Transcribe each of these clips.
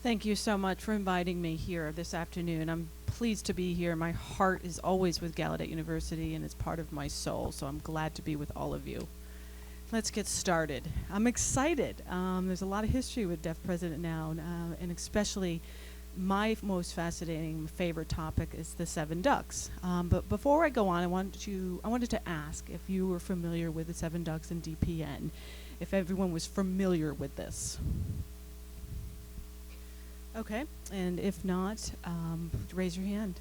Thank you so much for inviting me here this afternoon. I'm pleased to be here. My heart is always with Gallaudet University, and it's part of my soul, so I'm glad to be with all of you. Let's get started. I'm excited. There's a lot of history with Deaf President Now, and especially my most fascinating favorite topic is the 7 ducks. But before I go on, I wanted to ask if you were familiar with the 7 ducks and DPN, if everyone was familiar with this. Okay, and if not, raise your hand.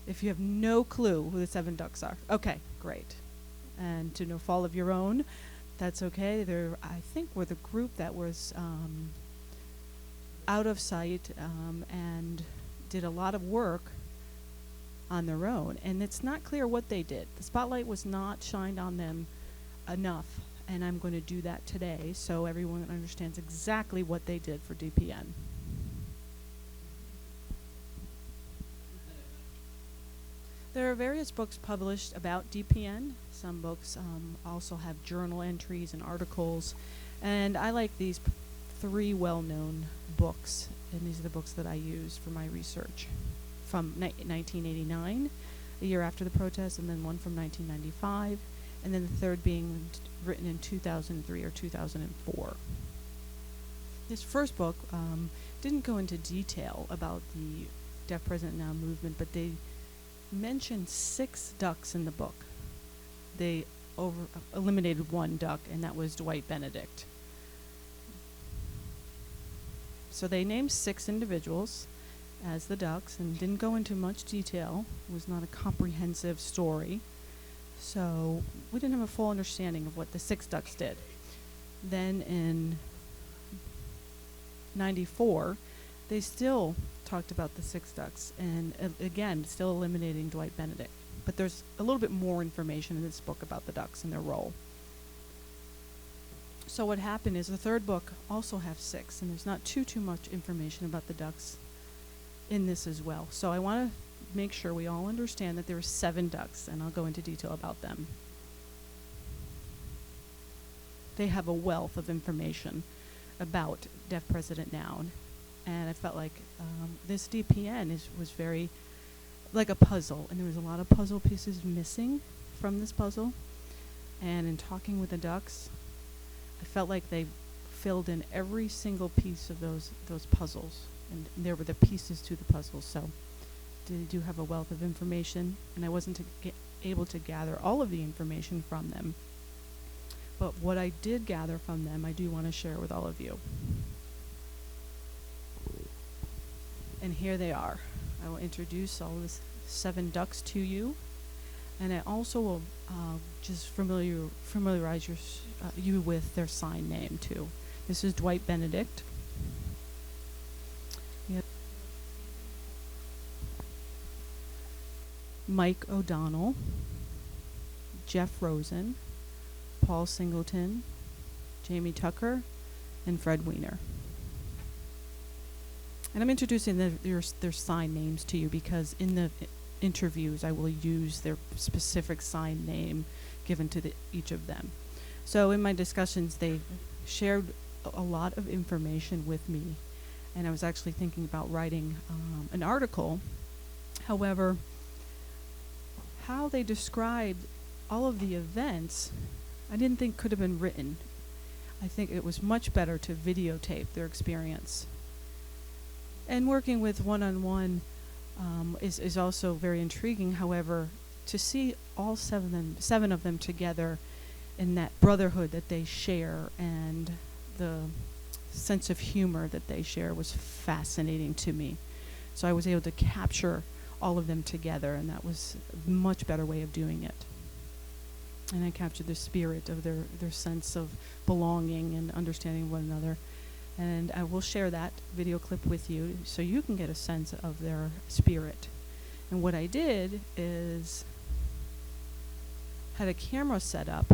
If you have no clue who the 7 ducks are. Okay, great. And to no fault of your own, that's okay. I think we're the group that was out of sight and did a lot of work on their own. And it's not clear what they did. The spotlight was not shined on them enough. And I'm going to do that today so everyone understands exactly what they did for DPN. There are various books published about DPN. Some books also have journal entries and articles. And I like these 3 well-known books. And these are the books that I use for my research. From 1989, a year after the protest, and then one from 1995. And then the third being written in 2003 or 2004. This first book didn't go into detail about the Deaf President Now movement, but they mentioned 6 ducks in the book. They eliminated 1 duck, and that was Dwight Benedict. So they named 6 individuals as the ducks and didn't go into much detail. It was not a comprehensive story. So we didn't have a full understanding of what the 6 ducks did. Then in 94, they still talked about the 6 ducks, and again, still eliminating Dwight Benedict. But there's a little bit more information in this book about the ducks and their role. So what happened is the third book also has 6, and there's not too much information about the ducks in this as well. So I want to make sure we all understand that there are 7 ducks, and I'll go into detail about them. They have a wealth of information about Deaf President Now. And I felt like this DPN was very like a puzzle, and there was a lot of puzzle pieces missing from this puzzle. And in talking with the ducks, I felt like they filled in every single piece of those puzzles, and there were the pieces to the puzzle. So they do have a wealth of information, and I wasn't able to gather all of the information from them. But what I did gather from them, I do want to share with all of you. And here they are. I will introduce all the 7 ducks to you, and I also will just familiarize you with their sign name too. This is Dwight Benedict. Yep. Mike O'Donnell, Jeff Rosen, Paul Singleton, Jamie Tucker, and Fred Weiner. And I'm introducing their sign names to you because in the interviews I will use their specific sign name given to each of them. So in my discussions, they shared a lot of information with me, and I was actually thinking about writing an article. However, how they described all of the events, I didn't think could have been written. I think it was much better to videotape their experience. And working with one-on-one is also very intriguing. However, to see all 7 of them together in that brotherhood that they share and the sense of humor that they share was fascinating to me. So I was able to capture all of them together, and that was a much better way of doing it. And I captured the spirit of their sense of belonging and understanding one another. And I will share that video clip with you so you can get a sense of their spirit. And what I did is had a camera set up,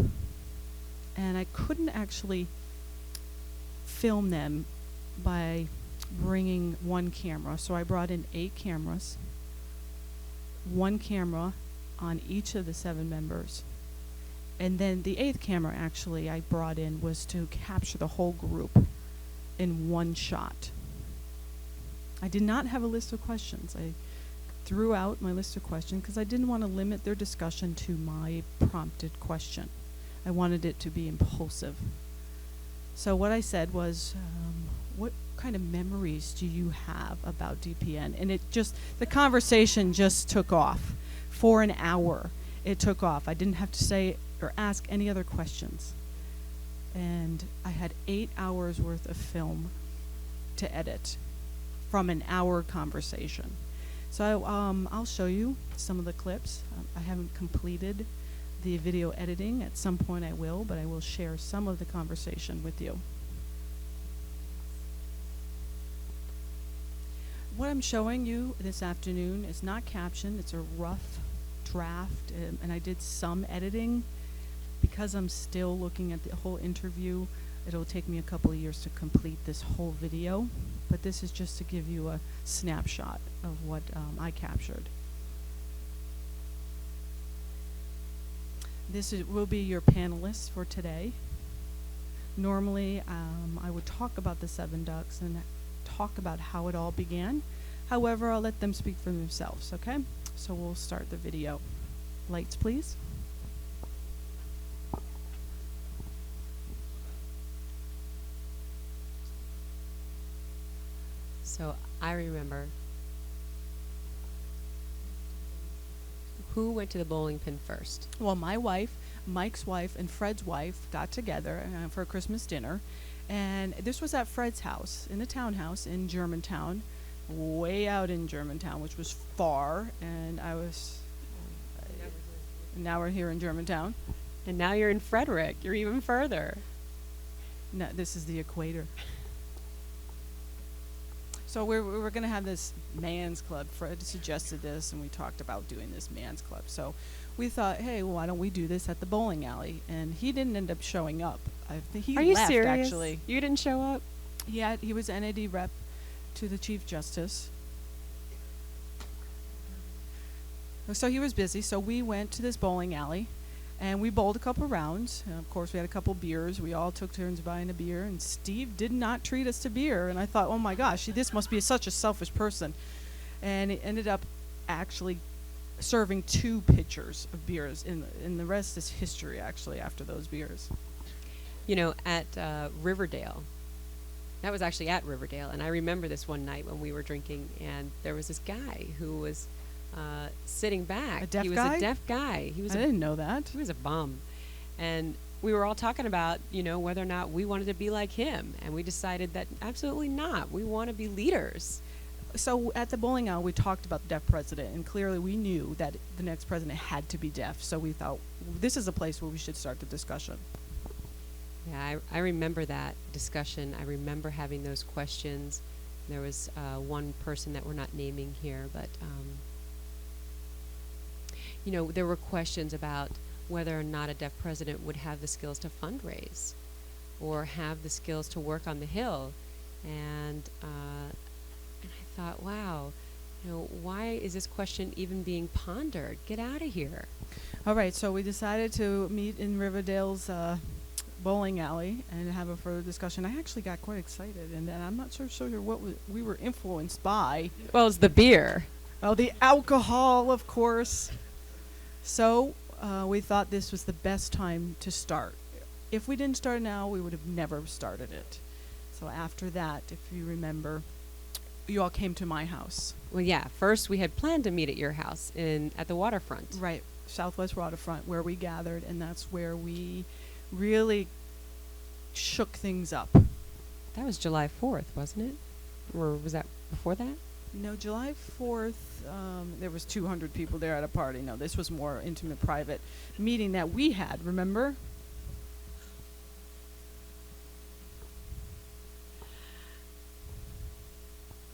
and I couldn't actually film them by bringing 1 camera. So I brought in 8 cameras, 1 camera on each of the 7 members. And then the 8th camera actually I brought in was to capture the whole group in 1 shot. I did not have a list of questions. I threw out my list of questions because I didn't want to limit their discussion to my prompted question. I wanted it to be impulsive. So what I said was, what kind of memories do you have about DPN? And the conversation just took off. For an hour, it took off. I didn't have to say or ask any other questions. And I had 8 hours worth of film to edit from an hour conversation. So I'll show you some of the clips. I haven't completed the video editing. At some point I will, but I will share some of the conversation with you. What I'm showing you this afternoon is not captioned. It's a rough draft, and I did some editing. Because I'm still looking at the whole interview, it'll take me a couple of years to complete this whole video, but this is just to give you a snapshot of what I captured. This will be your panelists for today. Normally, I would talk about the 7 ducks and talk about how it all began. However, I'll let them speak for themselves, okay? So we'll start the video. Lights, please. So I remember. Who went to the bowling pin first? Well, my wife, Mike's wife, and Fred's wife got together for a Christmas dinner. And this was at Fred's house, in the townhouse in Germantown, way out in Germantown, which was far. And now we're here in Germantown. And now you're in Frederick. You're even further. No, this is the equator. So we're going to have this man's club. Fred suggested this, and we talked about doing this man's club. So we thought, hey, why don't we do this at the bowling alley? And he didn't end up showing up. I think he left. Are you serious? Actually, you didn't show up? He was NAD rep to the Chief Justice. So he was busy. So we went to this bowling alley, and we bowled a couple rounds. And of course, we had a couple beers. We all took turns buying a beer, and Steve did not treat us to beer. And I thought, oh my gosh, this must be such a selfish person. And it ended up actually serving 2 pitchers of beers, and the rest is history, actually, after those beers. You know, at Riverdale, that was actually at Riverdale, and I remember this one night when we were drinking, and there was this guy who was sitting back. A deaf guy? He was a deaf guy. I didn't know that. He was a bum. And we were all talking about, whether or not we wanted to be like him, and we decided that absolutely not. We want to be leaders. So at the bowling alley, we talked about the deaf president, and clearly we knew that the next president had to be deaf. So we thought, this is a place where we should start the discussion. Yeah, I remember that discussion. I remember having those questions. There was one person that we're not naming here, but, there were questions about whether or not a deaf president would have the skills to fundraise or have the skills to work on the Hill. And I thought, wow, why is this question even being pondered? Get out of here. All right, so we decided to meet in Riverdale's bowling alley and have a further discussion. I actually got quite excited, and I'm not so sure what we were influenced by. Well, it's the beer. Oh, the alcohol, of course. So we thought this was the best time to start. If we didn't start now, we would have never started it. So after that, if you remember, you all came to my house. Well, yeah. First, we had planned to meet at your house at the waterfront. Right, Southwest Waterfront, where we gathered, and that's where we really shook things up. That was July 4th, wasn't it? Or was that before that? No, July 4th, there was 200 people there at a party. No, this was more intimate, private meeting that we had, remember?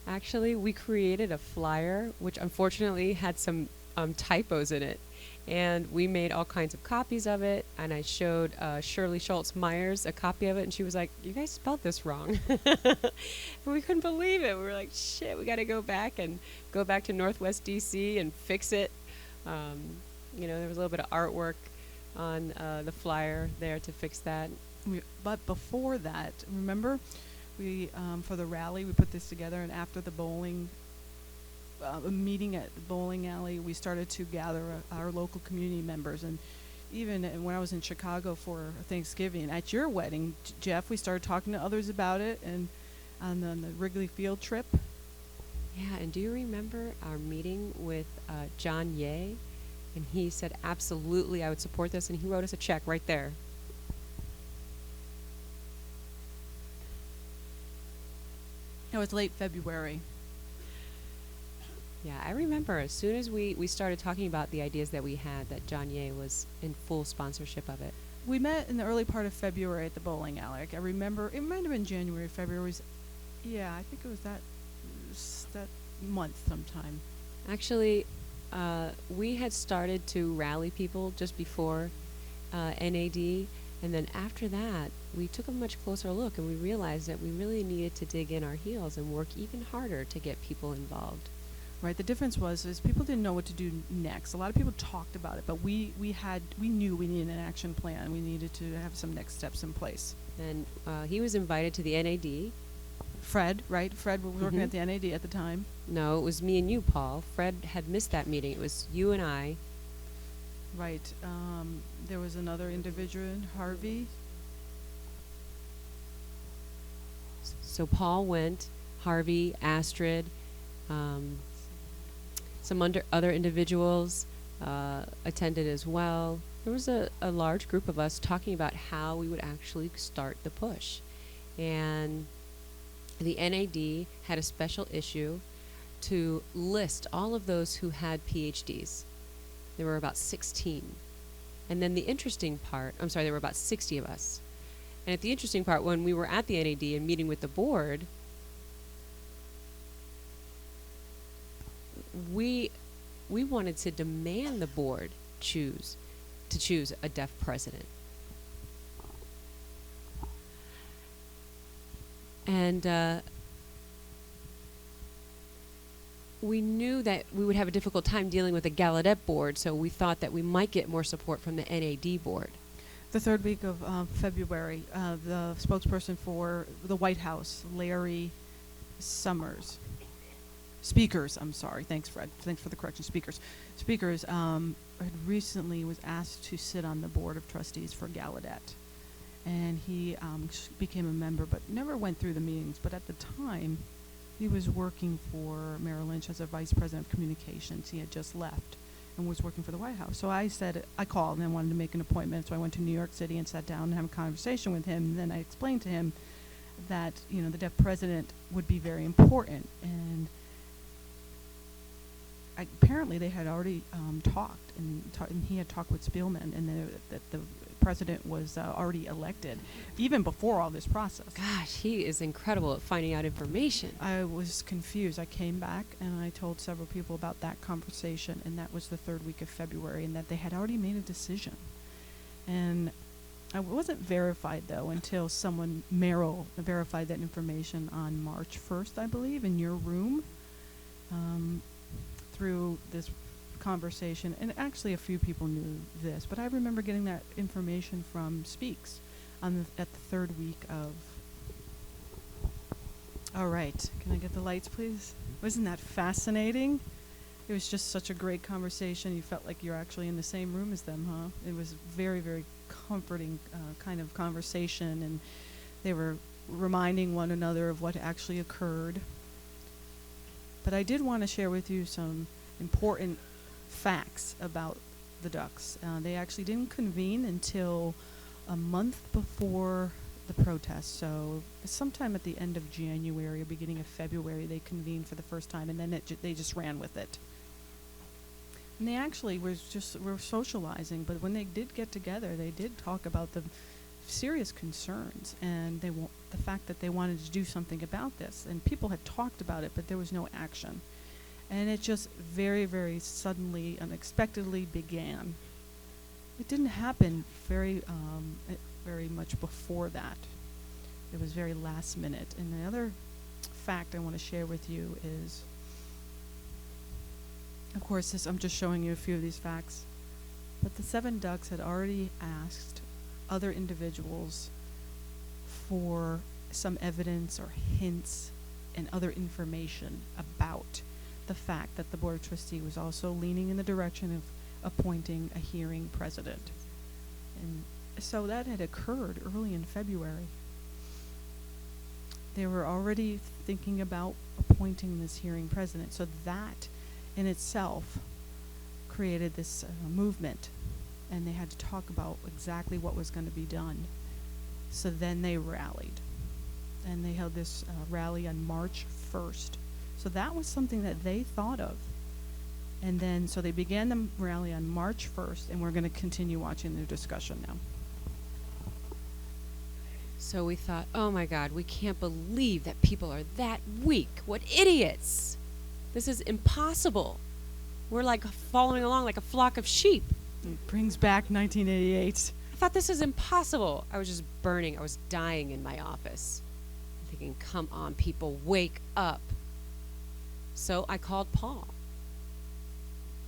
Actually, we created a flyer, which unfortunately had some typos in it. And we made all kinds of copies of it, and I showed Shirley Schultz-Myers a copy of it, and she was like, you guys spelled this wrong. And we couldn't believe it. We were like, shit, we got to go back to Northwest D.C. and fix it. There was a little bit of artwork on the flyer there to fix that. But before that, remember, We for the rally, we put this together, and after the bowling a meeting at the bowling alley, we started to gather our local community members, and even when I was in Chicago for Thanksgiving at your wedding, Jeff, we started talking to others about it, and on the Wrigley Field trip. Yeah, and do you remember our meeting with John Ye? And he said, absolutely, I would support this, and he wrote us a check right there. It was late February. Yeah, I remember as soon as we started talking about the ideas that we had, that John Ye was in full sponsorship of it. We met in the early part of February at the bowling alley. I remember, it might have been January, February. Yeah, I think it was that month sometime. Actually, we had started to rally people just before NAD, and then after that, we took a much closer look, and we realized that we really needed to dig in our heels and work even harder to get people involved. Right. The difference is people didn't know what to do next. A lot of people talked about it, but we knew we needed an action plan. We needed to have some next steps in place. And he was invited to the NAD. Fred, right? Fred was working at the NAD at the time. No, it was me and you, Paul. Fred had missed that meeting. It was you and I. Right. There was another individual, Harvey. So Paul went, Harvey, Astrid, some other individuals attended as well. There was a large group of us talking about how we would actually start the push. And the NAD had a special issue to list all of those who had PhDs. There were about 16. And then the interesting part, there were about 60 of us. And at the interesting part, when we were at the NAD and meeting with the board, we wanted to demand the board choose a deaf president. And we knew that we would have a difficult time dealing with the Gallaudet board, so we thought that we might get more support from the NAD board. The third week of February, the spokesperson for the White House, Larry Speakers, I'm sorry. Thanks, Fred. Thanks for the correction. Speakers had recently was asked to sit on the board of trustees for Gallaudet. And he became a member, but never went through the meetings. But at the time, he was working for Merrill Lynch as a vice president of communications. He had just left and was working for the White House. So I called and I wanted to make an appointment. So I went to New York City and sat down and had a conversation with him. And then I explained to him that, the deaf president would be very important. And apparently they had already talked, and he had talked with Spielman, and that the president was already elected, even before all this process. Gosh, he is incredible at finding out information. I was confused. I came back and I told several people about that conversation, and that was the third week of February, and that they had already made a decision. And I wasn't verified, though, until Merrill verified that information on March 1st, I believe, in your room. Through this conversation, and actually a few people knew this, but I remember getting that information from Speaks at the third week of. All right, can I get the lights, please? Wasn't that fascinating? It was just such a great conversation. You felt like you're actually in the same room as them, huh? It was very, very comforting kind of conversation, and they were reminding one another of what actually occurred. But I did want to share with you some important facts about the Ducks. They actually didn't convene until a month before the protest. So sometime at the end of January or beginning of February, they convened for the first time, and then they just ran with it. And they actually were socializing, but when they did get together, they did talk about the serious concerns and the fact that they wanted to do something about this, and people had talked about it, but there was no action, and it just very, very suddenly, unexpectedly began. It didn't happen very much before that. It was very last minute. And the other fact I want to share with you is, of course, I'm just showing you a few of these facts, but the 7 Ducks had already asked other individuals for some evidence or hints and other information about the fact that the Board of Trustees was also leaning in the direction of appointing a hearing president. And so that had occurred early in February. They were already thinking about appointing this hearing president. So that in itself created this movement, and they had to talk about exactly what was going to be done. So then they rallied, and they held this rally on March 1st. So that was something that they thought of. And then, so they began the rally on March 1st, and we're going to continue watching their discussion now. So we thought, oh my God, we can't believe that people are that weak. What idiots. This is impossible. We're like following along like a flock of sheep. It brings back 1988. I thought this is impossible. I was just burning. I was dying in my office. Thinking, come on, people, wake up. So I called Paul.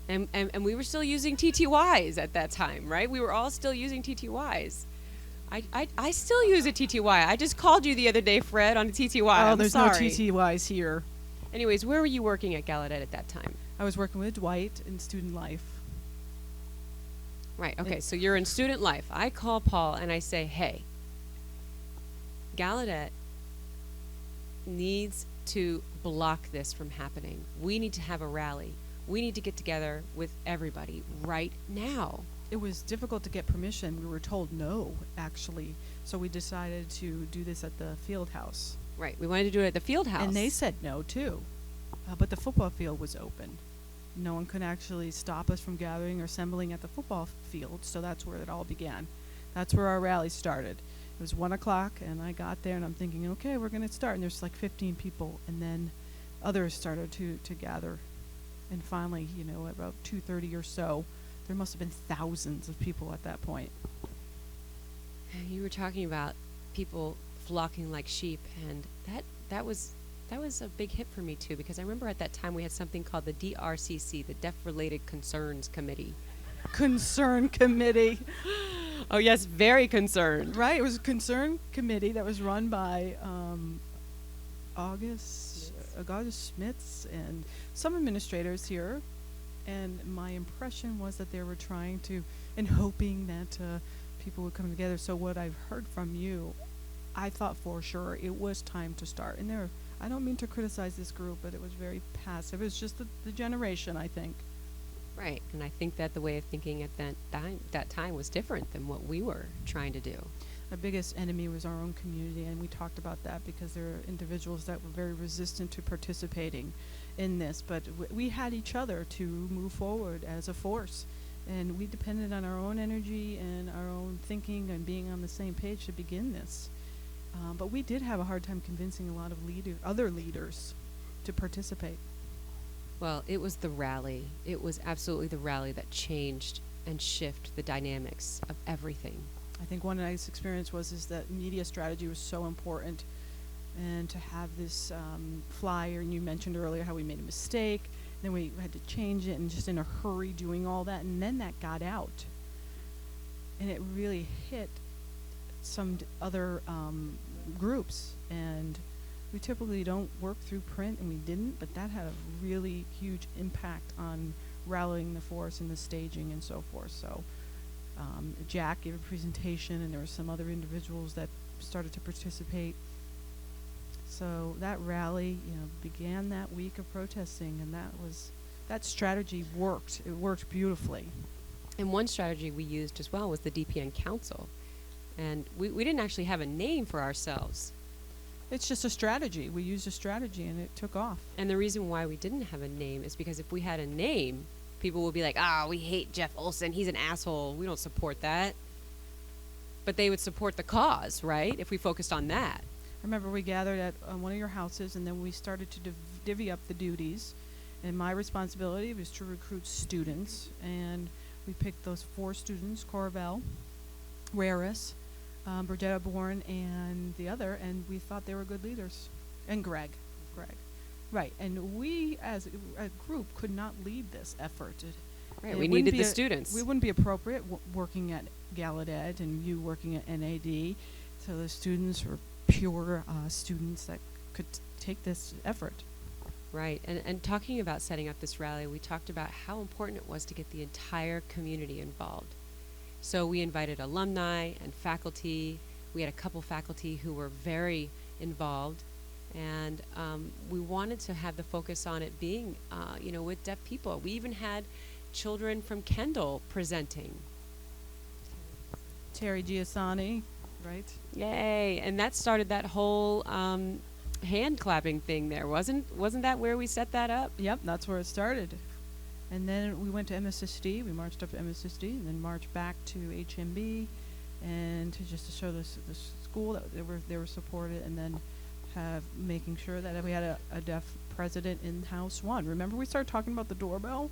And we were still using TTYs at that time, right? We were all still using TTYs. I still use a TTY. I just called you the other day, Fred, on a TTY. Oh, I'm there's sorry. no TTYs here. Anyways, where were you working at Gallaudet at that time? I was working with Dwight in student life. Right, okay, so you're in student life. I call Paul and I say, hey, Gallaudet needs to block this from happening. We need to have a rally. We need to get together with everybody right now. It was difficult to get permission. We were told no, actually. So we decided to do this at the field house. Right, we wanted to do it at the field house. And they said no, too. But the football field was open. No one could actually stop us from gathering or assembling at the football field, so that's where it all began. That's where our rally started. It was 1 o'clock, and I got there, and I'm thinking, okay, we're going to start. And there's like 15 people, and then others started to gather. And finally, you know, at about 2:30 or so, there must have been thousands of people at that point. You were talking about people flocking like sheep, and that was a big hit for me too, because I remember at that time we had something called the DRCC, the Deaf Related Concerns Committee. Concern committee. Oh yes, very concerned. Right, it was a concern committee that was run by August Smits and some administrators here. And my impression was that they were trying to, and hoping that people would come together. So what I've heard from you, I thought for sure it was time to start. And I don't mean to criticize this group, but it was very passive. It was just the generation, I think. Right, and I think that the way of thinking at that time was different than what we were trying to do. Our biggest enemy was our own community, and we talked about that because there are individuals that were very resistant to participating in this. But we had each other to move forward as a force, and we depended on our own energy and our own thinking and being on the same page to begin this. But we did have a hard time convincing a lot of other leaders to participate. Well, it was the rally. It was absolutely the rally that changed and shifted the dynamics of everything. I think one nice experience is that media strategy was so important, and to have this flyer, and you mentioned earlier how we made a mistake, then we had to change it, and just in a hurry doing all that, and then that got out. And it really hit some other groups, and we typically don't work through print, and we didn't, but that had a really huge impact on rallying the force and the staging and so forth. So Jack gave a presentation, and there were some other individuals that started to participate. So that rally, began that week of protesting, and that strategy worked. It worked beautifully. And one strategy we used as well was the DPN Council. And we didn't actually have a name for ourselves. It's just a strategy. We used a strategy, and it took off. And the reason why we didn't have a name is because if we had a name, people would be like, we hate Jeff Olson. He's an asshole. We don't support that. But they would support the cause, right, if we focused on that. I remember we gathered at one of your houses, and then we started to divvy up the duties. And my responsibility was to recruit students. And we picked those 4 students, Corvell, Raris, Burdetta Bourne, and the other, and we thought they were good leaders. And Greg. Right, and we as a group could not lead this effort. Right, we needed the students. We wouldn't be appropriate working at Gallaudet and you working at NAD. So the students were pure students that could take this effort. Right. And talking about setting up this rally, we talked about how important it was to get the entire community involved. So we invited alumni and faculty. We had a couple faculty who were very involved. And we wanted to have the focus on it being, with deaf people. We even had children from Kendall presenting. Terry Giussani, right? Yay! And that started that whole hand clapping thing there. Wasn't that where we set that up? Yep, that's where it started. And then we went to MSSD. We marched up to MSSD and then marched back to HMB, and to show the school that they were supported, and then making sure that we had a deaf president in House 1. Remember we started talking about the doorbell?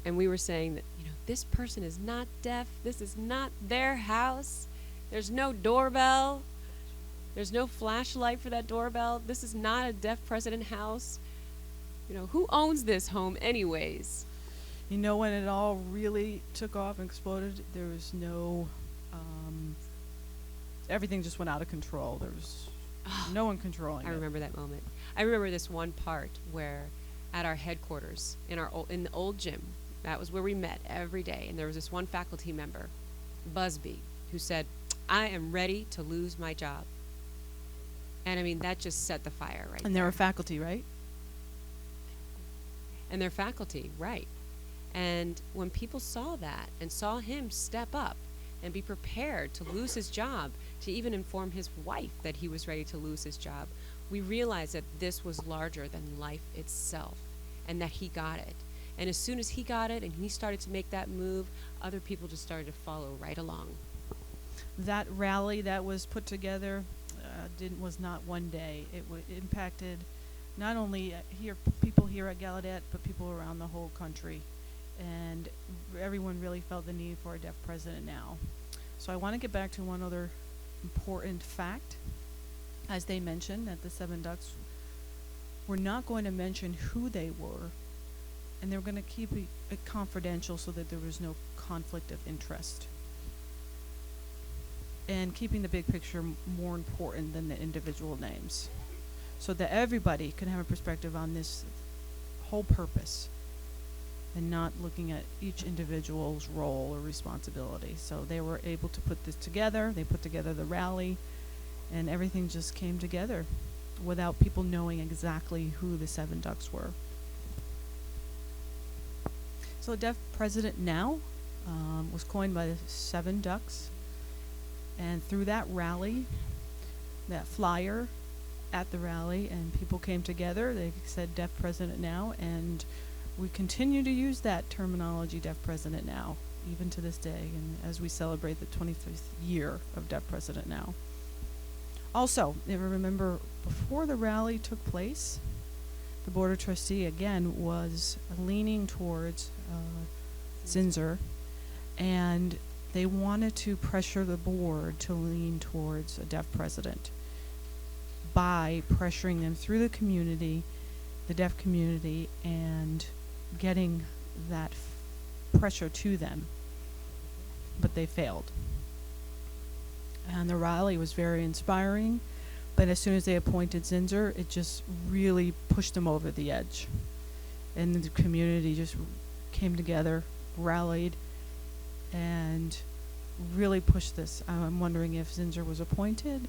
And we were saying that, this person is not deaf. This is not their house. There's no doorbell. There's no flashlight for that doorbell. This is not a deaf president house. Who owns this home anyways? When it all really took off and exploded, there was no, everything just went out of control. There was no one controlling it. I remember that moment. I remember this one part where at our headquarters, in the old gym, that was where we met every day, and there was this one faculty member, Busby, who said, "I am ready to lose my job." And that just set the fire right there. And they were faculty, right? And they're faculty, right. And when people saw that and saw him step up and be prepared to lose his job, to even inform his wife that he was ready to lose his job, we realized that this was larger than life itself, and that he got it. And as soon as he got it and he started to make that move, other people just started to follow right along. That rally that was put together was not one day. It impacted not only people here at Gallaudet, but people around the whole country. And everyone really felt the need for a deaf president now. So I want to get back to one other important fact. As they mentioned, that the 7 Ducks were not going to mention who they were, and they were going to keep it confidential so that there was no conflict of interest. And keeping the big picture more important than the individual names, so that everybody can have a perspective on this whole purpose and not looking at each individual's role or responsibility. So they were able to put this together. They put together the rally, and everything just came together without people knowing exactly who the 7 Ducks were. So Deaf President Now was coined by the 7 Ducks, and through that rally, that flyer at the rally, and people came together, they said Deaf President Now, and we continue to use that terminology, Deaf President Now, even to this day, and as we celebrate the 25th year of Deaf President Now. Also, if you remember, before the rally took place, the Board of Trustee again was leaning towards Zinsser, and they wanted to pressure the board to lean towards a deaf president by pressuring them through the community, the deaf community, and getting that pressure to them. But they failed. And the rally was very inspiring, but as soon as they appointed Zinsser, it just really pushed them over the edge. And the community just came together, rallied, and really pushed this. I'm wondering if Zinsser was appointed,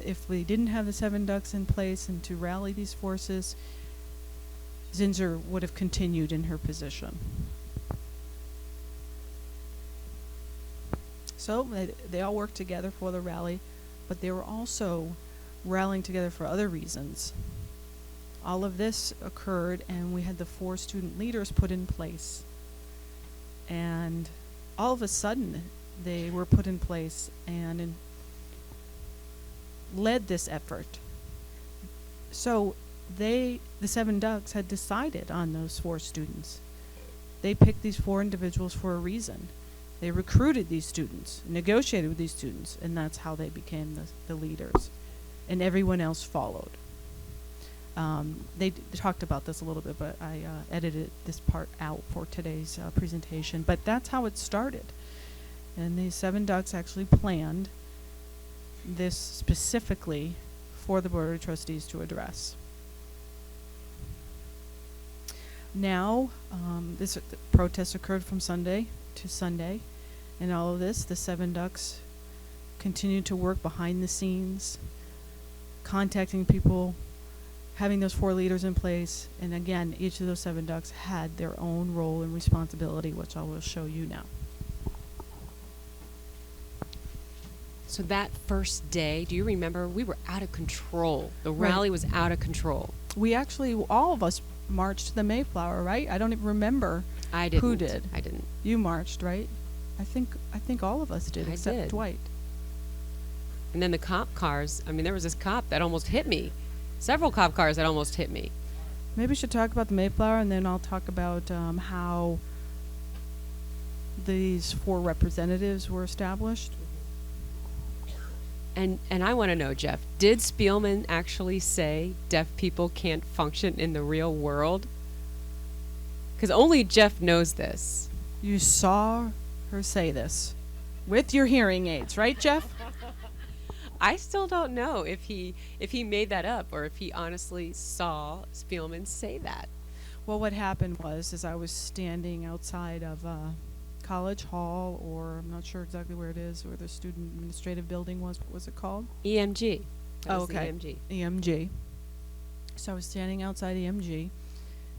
if we didn't have the 7 Ducks in place and to rally these forces, Zinsser would have continued in her position. So they all worked together for the rally, but they were also rallying together for other reasons. All of this occurred, and we had the 4 student leaders put in place. And all of a sudden, they were put in place and led this effort. So the 7 Ducks had decided on those 4 students. They picked these 4 individuals for a reason. They recruited these students, negotiated with these students, and that's how they became the leaders. And everyone else followed. They talked about this a little bit, but I edited this part out for today's presentation. But that's how it started. And the 7 Ducks actually planned this specifically for the Board of Trustees to address. Now, the protest occurred from Sunday to Sunday, and all of this, the 7 ducks continued to work behind the scenes, contacting people, having those 4 leaders in place, and again, each of those 7 ducks had their own role and responsibility, which I will show you now. So that first day, do you remember, we were out of control. The rally was out of control. We actually, all of us marched to the Mayflower, right? I don't even remember I didn't. who did. I didn't. You marched, right? I think all of us did, I except did. Dwight. And then the cop cars, I mean, there was this cop that almost hit me. Several cop cars that almost hit me. Maybe we should talk about the Mayflower, and then I'll talk about how these 4 representatives were established. And I want to know, Jeff, did Spielman actually say deaf people can't function in the real world? Because only Jeff knows this. You saw her say this with your hearing aids, right, Jeff? I still don't know if he made that up or if he honestly saw Spielman say that. Well, what happened was, is I was standing outside of College Hall, or I'm not sure exactly where it is, where the student administrative building was. What was it called? EMG. That was the okay. EMG. EMG. So I was standing outside EMG,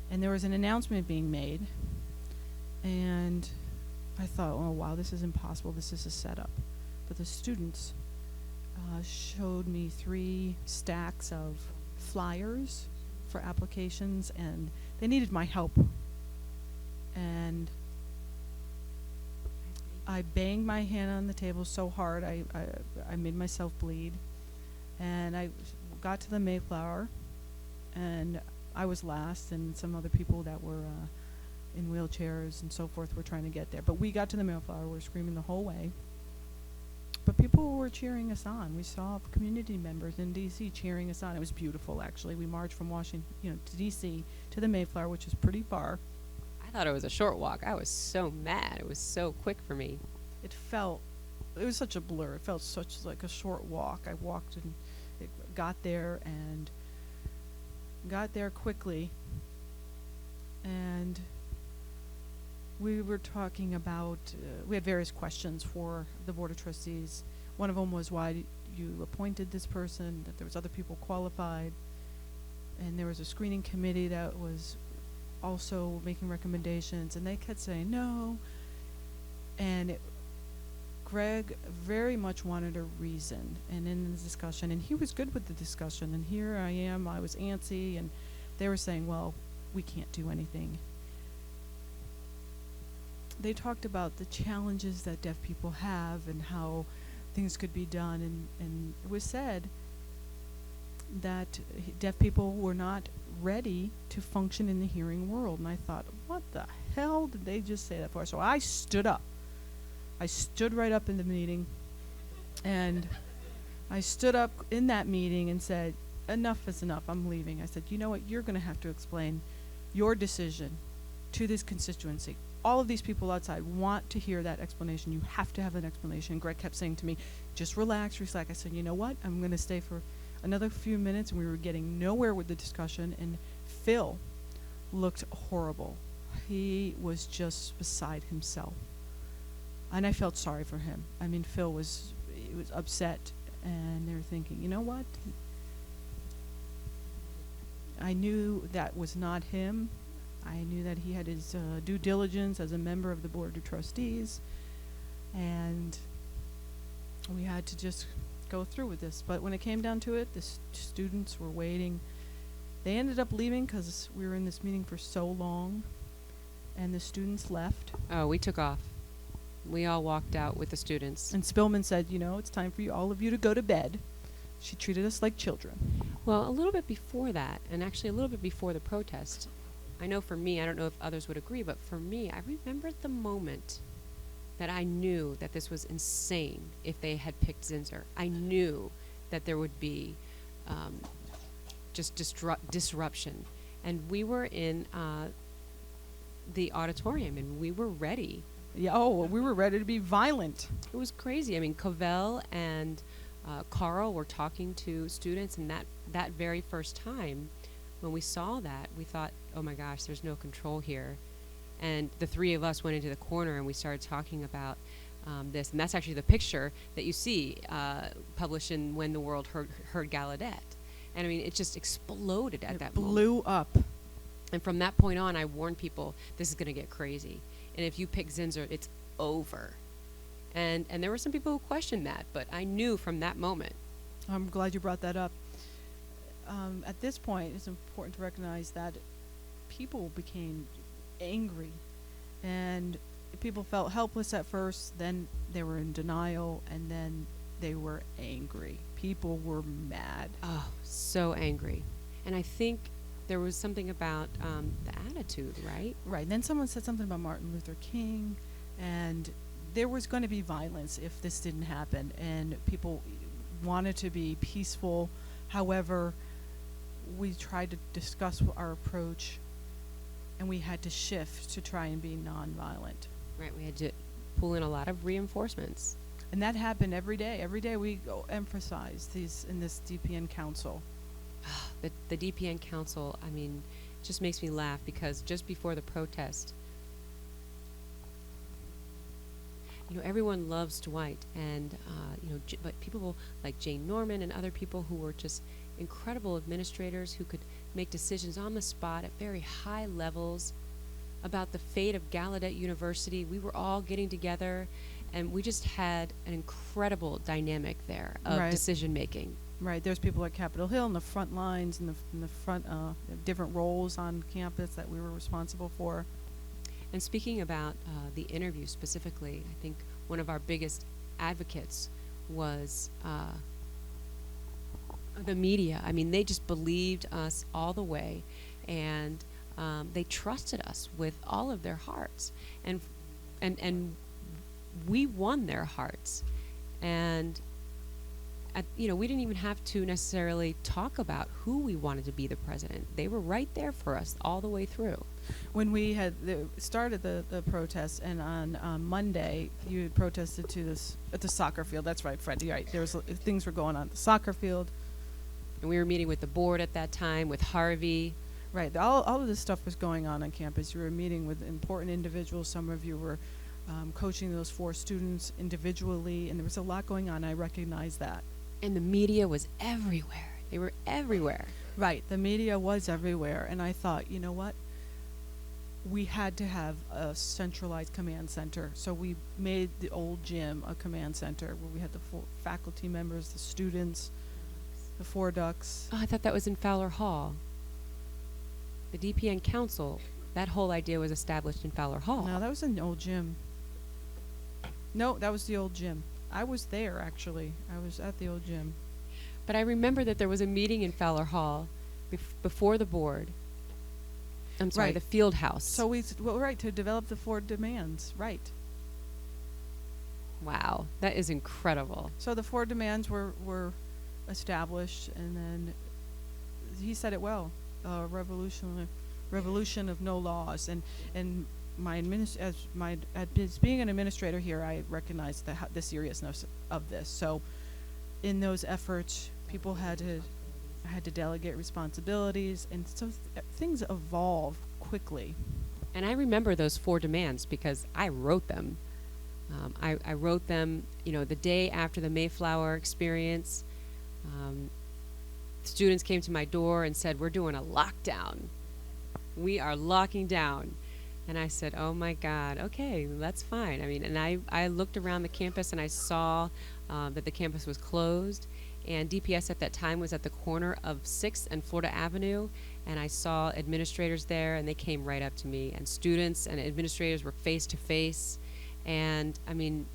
and there was an announcement being made, and I thought, oh wow, this is impossible. This is a setup. But the students showed me 3 stacks of flyers for applications, and they needed my help. And I banged my hand on the table so hard I made myself bleed. And I got to the Mayflower, and I was last, and some other people that were in wheelchairs and so forth were trying to get there. But we got to the Mayflower, we were screaming the whole way. But people were cheering us on. We saw community members in D.C. cheering us on. It was beautiful, actually. We marched from Washington, to D.C. to the Mayflower, which is pretty far. I thought it was a short walk. I was so mad. It was so quick for me. It was such a blur. It felt such like a short walk. I walked and got there quickly. And we were talking about, we had various questions for the Board of Trustees. One of them was why you appointed this person, that there was other people qualified. And there was a screening committee that was also making recommendations, and they kept saying no. And Greg very much wanted a reason, and in the discussion, and he was good with the discussion, and here I am, I was antsy, and they were saying, well, we can't do anything. They talked about the challenges that deaf people have and how things could be done, and it was said that deaf people were not ready to function in the hearing world. And I thought, what the hell did they just say that for? So I stood up. I stood right up in the meeting, and I stood up in that meeting and said, enough is enough, I'm leaving. I said, you know what, you're going to have to explain your decision to this constituency. All of these people outside want to hear that explanation. You have to have an explanation. Greg kept saying to me, just relax, relax. I said, you know what, I'm going to stay for another few minutes, and we were getting nowhere with the discussion, and Phil looked horrible. He was just beside himself. And I felt sorry for him. I mean, Phil was upset, and they were thinking, you know what? I knew that was not him. I knew that he had his due diligence as a member of the Board of Trustees, and we had to just go through with this. But when it came down to it, the students were waiting. They ended up leaving because we were in this meeting for so long, and the students left. Oh, we took off. We all walked out with the students. And Spillman said, you know, it's time for all of you to go to bed. She treated us like children. Well, a little bit before that, and actually a little bit before the protest, I know for me, I don't know if others would agree, but for me, I remembered the moment that I knew that this was insane if they had picked Zinsser. I knew that there would be just disruption. And we were in the auditorium, and we were ready. Yeah, we were ready to be violent. It was crazy. I mean, Covell and Carl were talking to students, and that very first time when we saw that, we thought, oh my gosh, there's no control here. And the three of us went into the corner and we started talking about this. And that's actually the picture that you see published in When the World Heard Gallaudet. And I mean, it just exploded at that moment. It blew up. And from that point on, I warned people, this is going to get crazy. And if you pick Zinsser, it's over. And there were some people who questioned that, but I knew from that moment. I'm glad you brought that up. At this point, it's important to recognize that people became angry, and people felt helpless at first, then they were in denial, and then they were angry. People were mad. Oh, so angry. And I think there was something about the attitude, right? Right. Then someone said something about Martin Luther King, and there was going to be violence if this didn't happen, and people wanted to be peaceful. However, we tried to discuss our approach, and we had to shift to try and be nonviolent. Right, we had to pull in a lot of reinforcements. And that happened every day. Every day we emphasize these in this DPN council. The DPN council, I mean, just makes me laugh, because just before the protest, you know, everyone loves Dwight, and you know, but people like Jane Norman and other people who were just incredible administrators who could make decisions on the spot at very high levels about the fate of Gallaudet University. We were all getting together, and we just had an incredible dynamic there of decision making. Right. There's people at Capitol Hill in the front lines, in the front, different roles on campus that we were responsible for. And speaking about the interview specifically, I think one of our biggest advocates was the media. I mean, they just believed us all the way, and they trusted us with all of their hearts, and we won their hearts. And you know, we didn't even have to necessarily talk about who we wanted to be the president. They were right there for us all the way through. When we had started the protest, and on Monday you had protested at the soccer field. That's right, Fred. You're right. Things were going on at the soccer field. And we were meeting with the board at that time, with Harvey. Right. All of this stuff was going on campus. You were meeting with important individuals. Some of you were coaching those 4 students individually, and there was a lot going on. I recognize that. And the media was everywhere. They were everywhere. Right. The media was everywhere. And I thought, you know what? We had to have a centralized command center. So we made the old gym a command center where we had the 4 faculty members, the students, the 4 ducks. Oh, I thought that was in Fowler Hall. The DPN council, that whole idea was established in Fowler Hall. No, that was in the old gym. No, that was the old gym. I was there, actually. I was at the old gym. But I remember that there was a meeting in Fowler Hall before the board. I'm sorry, the field house. So to develop the 4 demands, right. Wow, that is incredible. So the 4 demands were established, and then he said it well, revolution of no laws. And as being an administrator here, I recognize the seriousness of this. So in those efforts, people had to delegate responsibilities, and so things evolve quickly. And I remember those 4 demands because I wrote them. I wrote them, you know, the day after the Mayflower experience. Students came to my door and said, "We're doing a lockdown. We are locking down." And I said, oh my God, okay, that's fine. I mean, and I looked around the campus, and I saw that the campus was closed, and DPS at that time was at the corner of 6th and Florida Avenue, and I saw administrators there, and they came right up to me, and students and administrators were face to face. And I mean,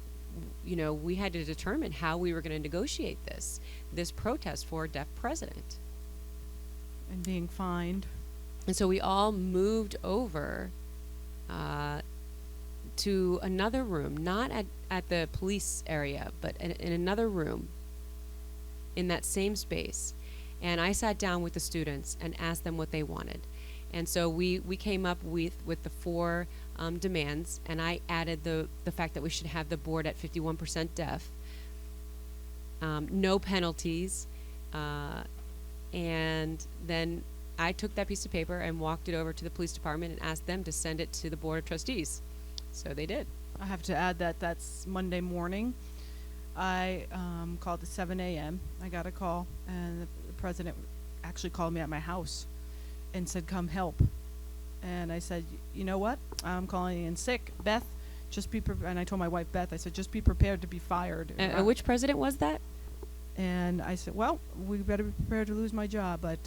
you know, we had to determine how we were going to negotiate this protest for a deaf president. And being fined. And so we all moved over to another room, not at the police area, but in another room in that same space. And I sat down with the students and asked them what they wanted. And so we came up with the 4 demands, and I added the fact that we should have the board at 51% deaf. no penalties. And then I took that piece of paper and walked it over to the police department and asked them to send it to the Board of Trustees. So they did. I have to add that that's Monday morning. I called at 7 a.m. I got a call, and the president actually called me at my house and said, come help. And I said, you know what? I'm calling in sick. Beth, just be prepared. And I told my wife, Beth, I said, just be prepared to be fired. And which president was that? And I said, well, we better be prepared to lose my job. But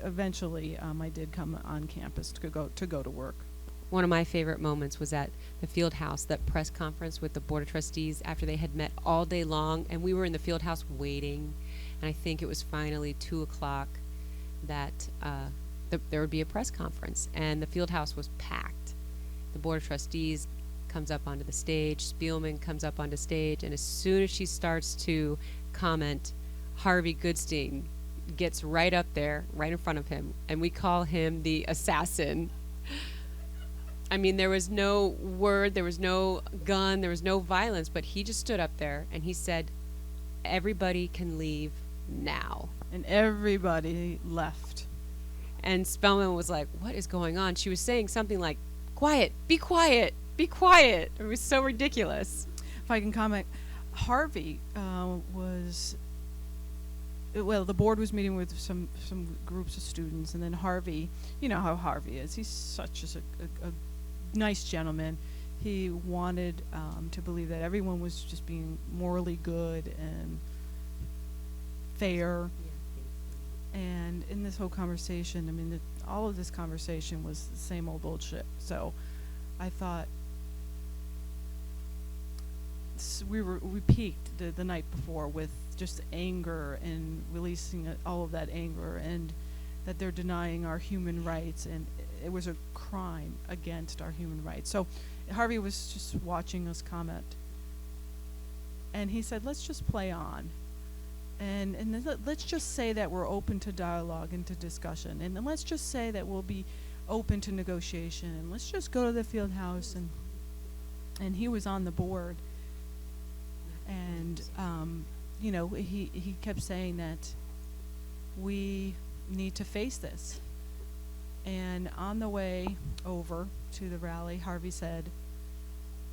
eventually, I did come on campus to go to work. One of my favorite moments was at the field house, that press conference with the Board of Trustees after they had met all day long, and we were in the field house waiting, and I think it was finally 2 o'clock that there would be a press conference, and the field house was packed. The Board of Trustees comes up onto the stage, Spielman comes up onto stage, and as soon as she starts to comment, Harvey Goodstein gets right up there, right in front of him, and we call him the assassin. I mean, there was no word, there was no gun, there was no violence, but he just stood up there and he said, everybody can leave now. And everybody left. And Spellman was like, what is going on? She was saying something like, quiet, be quiet, be quiet. It was so ridiculous. If I can comment, Harvey the board was meeting with some groups of students, and then Harvey, you know how Harvey is. He's such a nice gentleman. He wanted to believe that everyone was just being morally good and fair. And in this whole conversation, I mean, all of this conversation was the same old bullshit. So I thought we peaked the night before with just anger and releasing all of that anger, and that they're denying our human rights, and it was a crime against our human rights. So Harvey was just watching us comment, and he said, let's just play on, and let's just say that we're open to dialogue and to discussion, and then let's just say that we'll be open to negotiation, and let's just go to the field house. And he was on the board, and you know, he kept saying that we need to face this. And on the way over to the rally, Harvey said,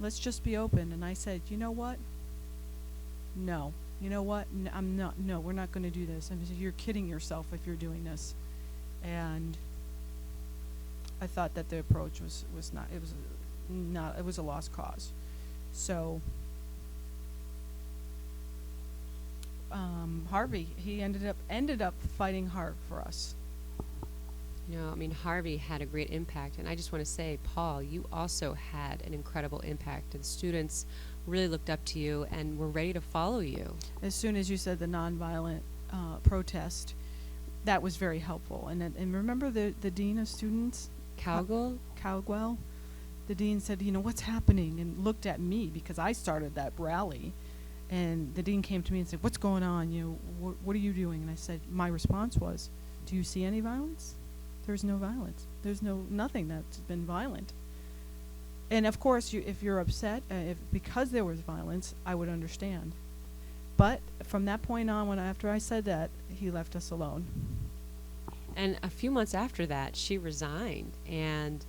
let's just be open. And I said, you know what? No. You know what? No, we're not going to do this. I mean, you're kidding yourself if you're doing this. And I thought that the approach was a lost cause. So Harvey, he ended up fighting hard for us. You know, I mean, Harvey had a great impact, and I just want to say, Paul, you also had an incredible impact. The students really looked up to you and were ready to follow you. As soon as you said the nonviolent protest, that was very helpful. And remember the dean of students? Cowgwell. The dean said, you know, what's happening? And looked at me because I started that rally. And the dean came to me and said, what's going on? You know, what are you doing? And I said, my response was, do you see any violence? There's no violence. There's nothing that's been violent. And of course, if you're upset, because there was violence, I would understand. But from that point on, after I said that, he left us alone. And a few months after that, she resigned, and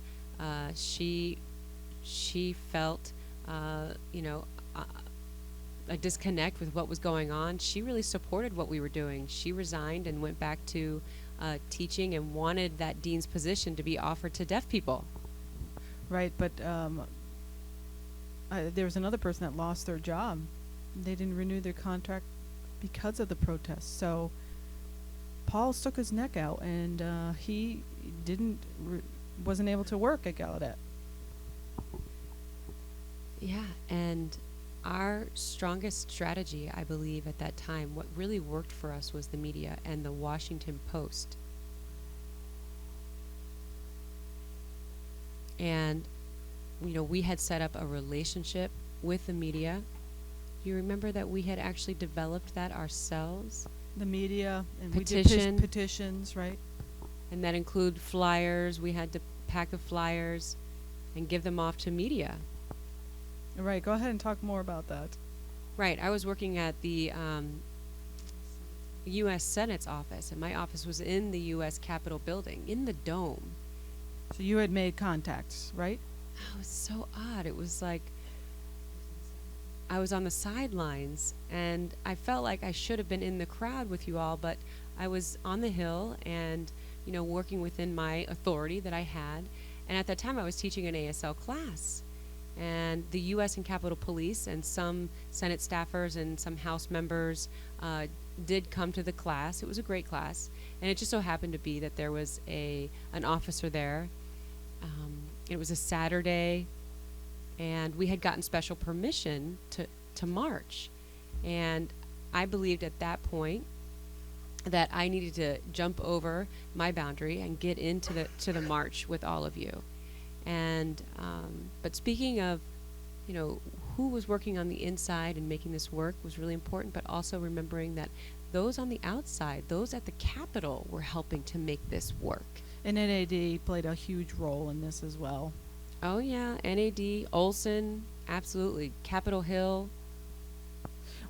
she felt, you know, a disconnect with what was going on. She really supported what we were doing. She resigned and went back to teaching, and wanted that dean's position to be offered to deaf people. Right, but there was another person that lost their job. They didn't renew their contract because of the protests. So Paul stuck his neck out, and he wasn't able to work at Gallaudet. Yeah, and our strongest strategy, I believe, at that time, what really worked for us was the media and the Washington Post. And, you know, we had set up a relationship with the media. You remember that we had actually developed that ourselves? The media, and Petition. we did petitions, right? And that include flyers. We had to pack the flyers and give them off to media. Right, go ahead and talk more about that. Right, I was working at the U.S. Senate's office, and my office was in the U.S. Capitol building, in the dome. So you had made contacts, right? Oh, it was so odd. It was like I was on the sidelines, and I felt like I should have been in the crowd with you all, but I was on the Hill and, working within my authority that I had. And at that time, I was teaching an ASL class. And the U.S. and Capitol Police and some Senate staffers and some House members did come to the class. It was a great class. And it just so happened to be that there was an officer there. It was a Saturday, and we had gotten special permission to march. And I believed at that point that I needed to jump over my boundary and get into the march with all of you. And but speaking of, who was working on the inside and making this work was really important, but also remembering that those on the outside, those at the Capitol, were helping to make this work. And NAD played a huge role in this as well. Oh yeah, NAD, Olson, absolutely, Capitol Hill.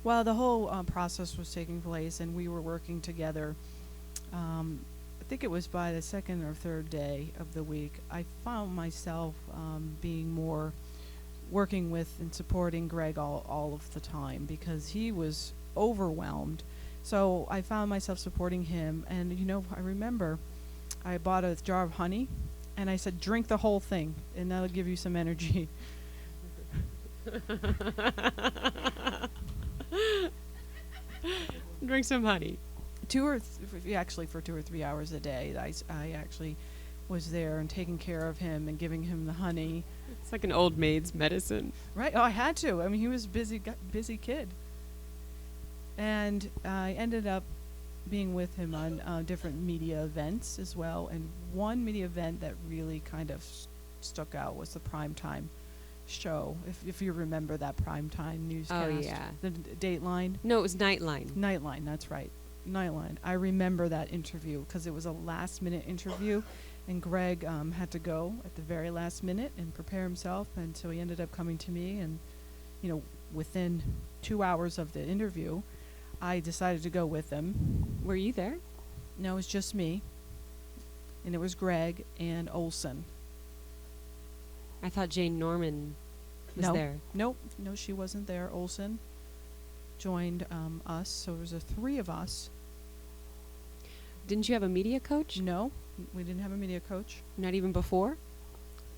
Well, the whole process was taking place, and we were working together. I think it was by the second or third day of the week, I found myself being more working with and supporting Greg all of the time, because he was overwhelmed. So I found myself supporting him, and I remember I bought a jar of honey, and I said, drink the whole thing, and that'll give you some energy. Drink some honey. Actually for 2 or 3 hours a day, I actually was there and taking care of him and giving him the honey. It's like an old maid's medicine. Right. Oh, I had to. I mean, he was a busy kid. And I ended up being with him on different media events as well. And one media event that really kind of stuck out was the primetime show. If you remember that primetime newscast. Oh, yeah. The Dateline. No, it was Nightline. Nightline, that's right. Nightline. I remember that interview because it was a last-minute interview, and Greg had to go at the very last minute and prepare himself, and so he ended up coming to me, and within 2 hours of the interview, I decided to go with him. Were you there? No, it was just me, and it was Greg and Olson. I thought Jane Norman was there. No, she wasn't there. Olson joined us, so there was 3 of us. Didn't you have a media coach? No, we didn't have a media coach. Not even before?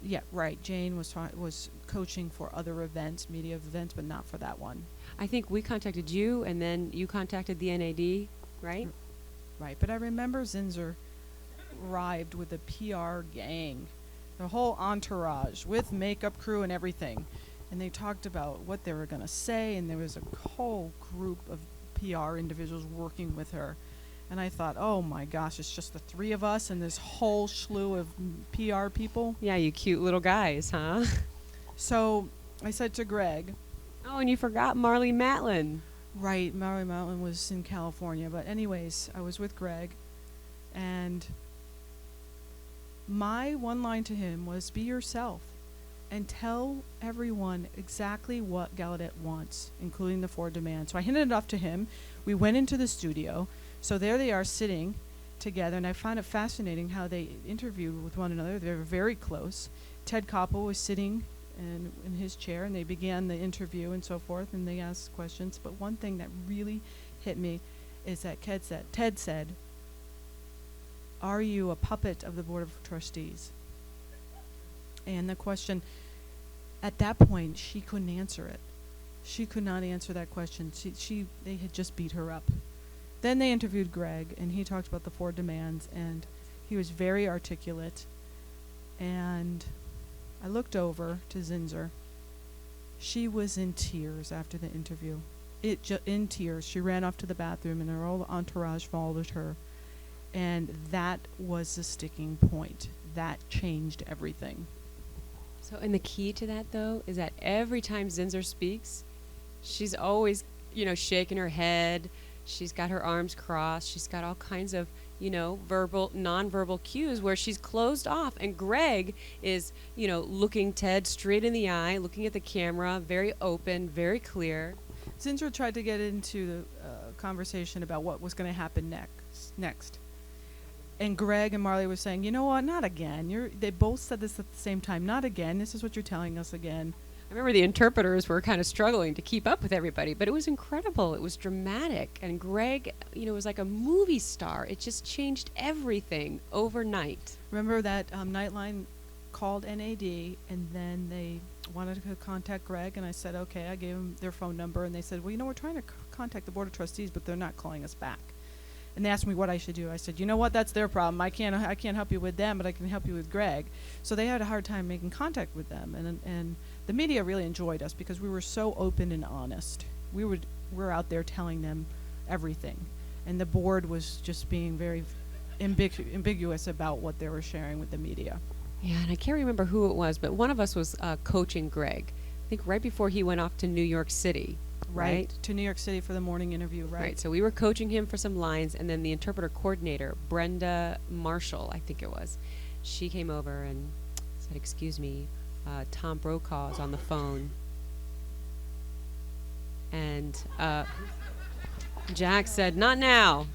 Yeah, right. Jane was coaching for other events, media events, but not for that one. I think we contacted you, and then you contacted the NAD, right? Right, but I remember Zinzer arrived with a PR gang, the whole entourage with makeup crew and everything. And they talked about what they were going to say, and there was a whole group of PR individuals working with her. And I thought, oh my gosh, it's just the 3 of us and this whole slew of PR people. Yeah, you cute little guys, huh? So I said to Greg. Oh, and you forgot Marley Matlin. Right, Marley Matlin was in California. But anyways, I was with Greg, and my one line to him was, be yourself and tell everyone exactly what Gallaudet wants, including the 4 demands. So I handed it off to him. We went into the studio. So there they are sitting together, and I found it fascinating how they interviewed with one another. They were very close. Ted Koppel was sitting in his chair, and they began the interview and so forth, and they asked questions. But one thing that really hit me is that Ted said, are you a puppet of the Board of Trustees? And the question, at that point, she couldn't answer it. She could not answer that question. They had just beat her up. Then they interviewed Greg, and he talked about the 4 demands, and he was very articulate. And I looked over to Zinzer. She was in tears after the interview. In tears. She ran off to the bathroom, and her whole entourage followed her. And that was the sticking point. That changed everything. So, and the key to that, though, is that every time Zinzer speaks, she's always, shaking her head. She's got her arms crossed. She's got all kinds of, verbal, nonverbal cues where she's closed off. And Greg is, looking Ted straight in the eye, looking at the camera, very open, very clear. Zinzer tried to get into the conversation about what was going to happen next. And Greg and Marley were saying, you know what, not again. They both said this at the same time, not again. This is what you're telling us again. I remember the interpreters were kind of struggling to keep up with everybody, but it was incredible. It was dramatic. And Greg, was like a movie star. It just changed everything overnight. Remember that Nightline called NAD, and then they wanted to contact Greg, and I said, okay. I gave them their phone number, and they said, well, we're trying to contact the Board of Trustees, but they're not calling us back. And they asked me what I should do. I said, you know what, that's their problem. I can't help you with them, but I can help you with Greg. So they had a hard time making contact with them, and the media really enjoyed us because we were so open and honest. We were out there telling them everything, and the board was just being very ambiguous about what they were sharing with the media. Yeah, and I can't remember who it was, but one of us was coaching Greg. I think right before he went off to New York City. Right? To New York City for the morning interview, right? So we were coaching him for some lines, and then the interpreter coordinator, Brenda Marshall, I think it was, she came over and said, excuse me, Tom Brokaw is on the phone. And Jack said, not now.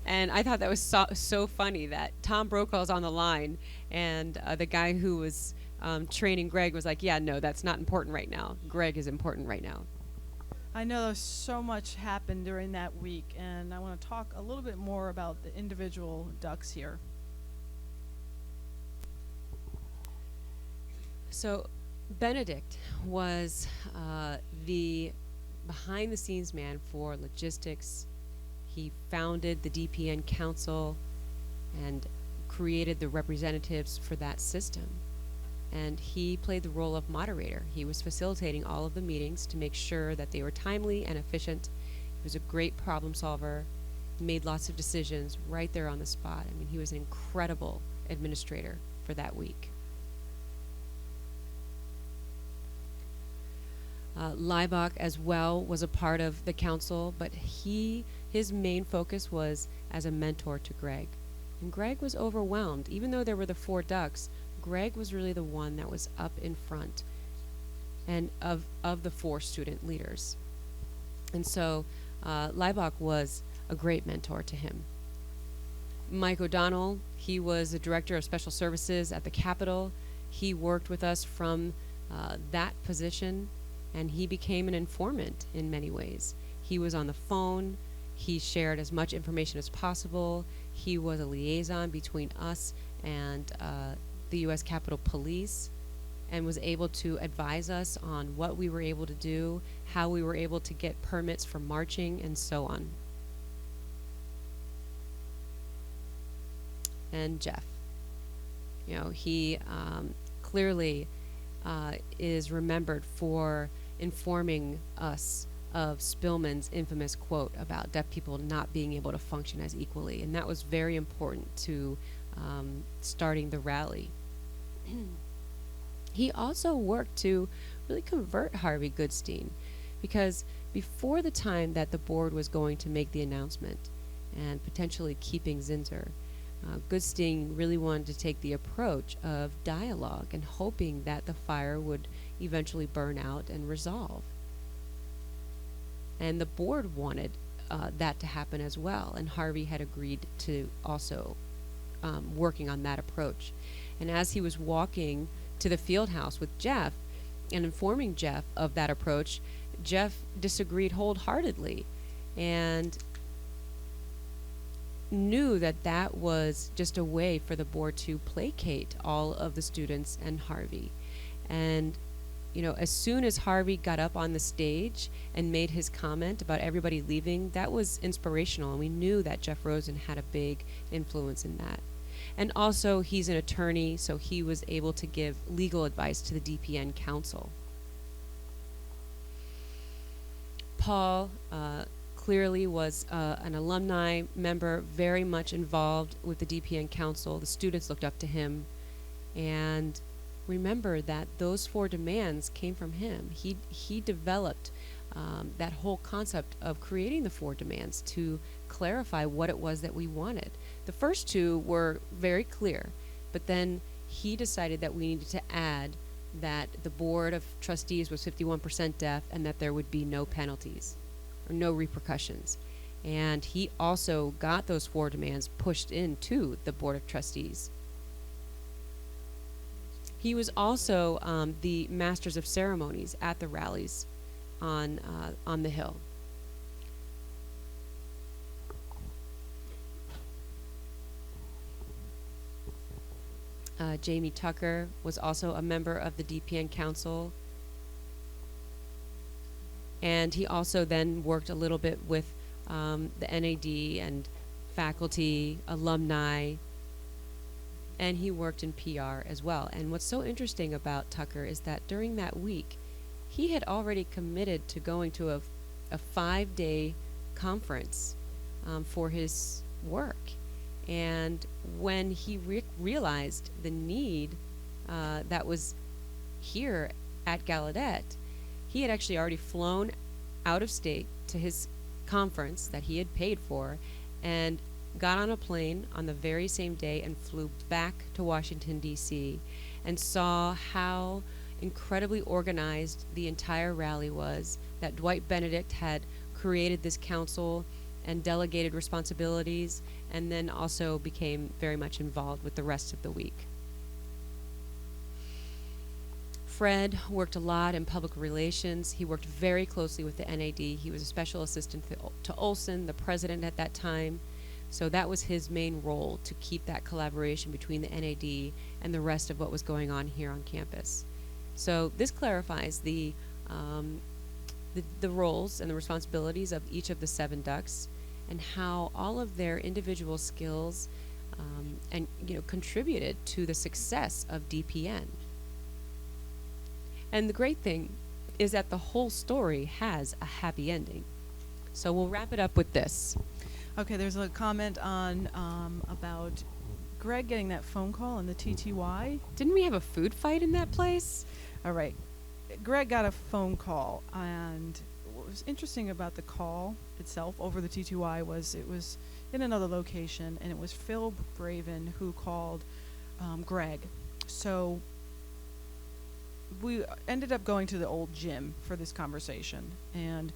And I thought that was so funny that Tom Brokaw's on the line, and the guy who was training Greg was like, yeah, no, that's not important right now. Greg is important right now. I know so much happened during that week, and I want to talk a little bit more about the individual ducks here. So Benedict was the behind-the-scenes man for logistics. He founded the DPN Council and created the representatives for that system. And he played the role of moderator. He was facilitating all of the meetings to make sure that they were timely and efficient. He was a great problem solver, made lots of decisions right there on the spot. I mean, he was an incredible administrator for that week. Leibach as well was a part of the council, but his main focus was as a mentor to Greg. And Greg was overwhelmed. Even though there were the 4 ducks, Greg was really the one that was up in front and of the 4 student leaders. And so Leibach was a great mentor to him. Mike O'Donnell, he was the director of special services at the Capitol. He worked with us from that position, and he became an informant in many ways. He was on the phone. He shared as much information as possible. He was a liaison between us and the U.S. Capitol Police, and was able to advise us on what we were able to do, how we were able to get permits for marching, and so on. And Jeff, he clearly is remembered for informing us of Spillman's infamous quote about deaf people not being able to function as equally, and that was very important to starting the rally. He also worked to really convert Harvey Goodstein, because before the time that the board was going to make the announcement and potentially keeping Zinsser, Goodstein really wanted to take the approach of dialogue and hoping that the fire would eventually burn out and resolve. And the board wanted that to happen as well, and Harvey had agreed to also working on that approach. And as he was walking to the field house with Jeff and informing Jeff of that approach, Jeff disagreed wholeheartedly and knew that that was just a way for the board to placate all of the students and Harvey. And as soon as Harvey got up on the stage and made his comment about everybody leaving, that was inspirational, and we knew that Jeff Rosen had a big influence in that. And also, he's an attorney, so he was able to give legal advice to the DPN Council. Paul clearly was an alumni member, very much involved with the DPN Council. The students looked up to him, and remember that those 4 demands came from him. He developed that whole concept of creating the 4 demands to clarify what it was that we wanted. The first 2 were very clear, but then he decided that we needed to add that the board of trustees was 51% deaf and that there would be no penalties. or no repercussions. And he also got those 4 demands pushed into the Board of Trustees. He was also the Masters of Ceremonies at the rallies on the Hill. Jamie Tucker was also a member of the DPN Council. And he also then worked a little bit with the NAD and faculty, alumni, and he worked in PR as well. And what's so interesting about Tucker is that during that week, he had already committed to going to a 5-day conference for his work. And when he realized the need that was here at Gallaudet, he had actually already flown out of state to his conference that he had paid for and got on a plane on the very same day and flew back to Washington, D.C. and saw how incredibly organized the entire rally was, that Dwight Benedict had created this council and delegated responsibilities, and then also became very much involved with the rest of the week. Fred worked a lot in public relations. He worked very closely with the NAD. He was a special assistant to Olson, the president at that time. So that was his main role, to keep that collaboration between the NAD and the rest of what was going on here on campus. So this clarifies the roles and the responsibilities of each of the 7 ducks, and how all of their individual skills and contributed to the success of DPN. And the great thing is that the whole story has a happy ending. So we'll wrap it up with this. Okay, there's a comment on about Greg getting that phone call in the TTY. Didn't we have a food fight in that place? All right. Greg got a phone call, and what was interesting about the call itself over the TTY was it was in another location, and it was Phil Braven who called Greg. So we ended up going to the old gym for this conversation, and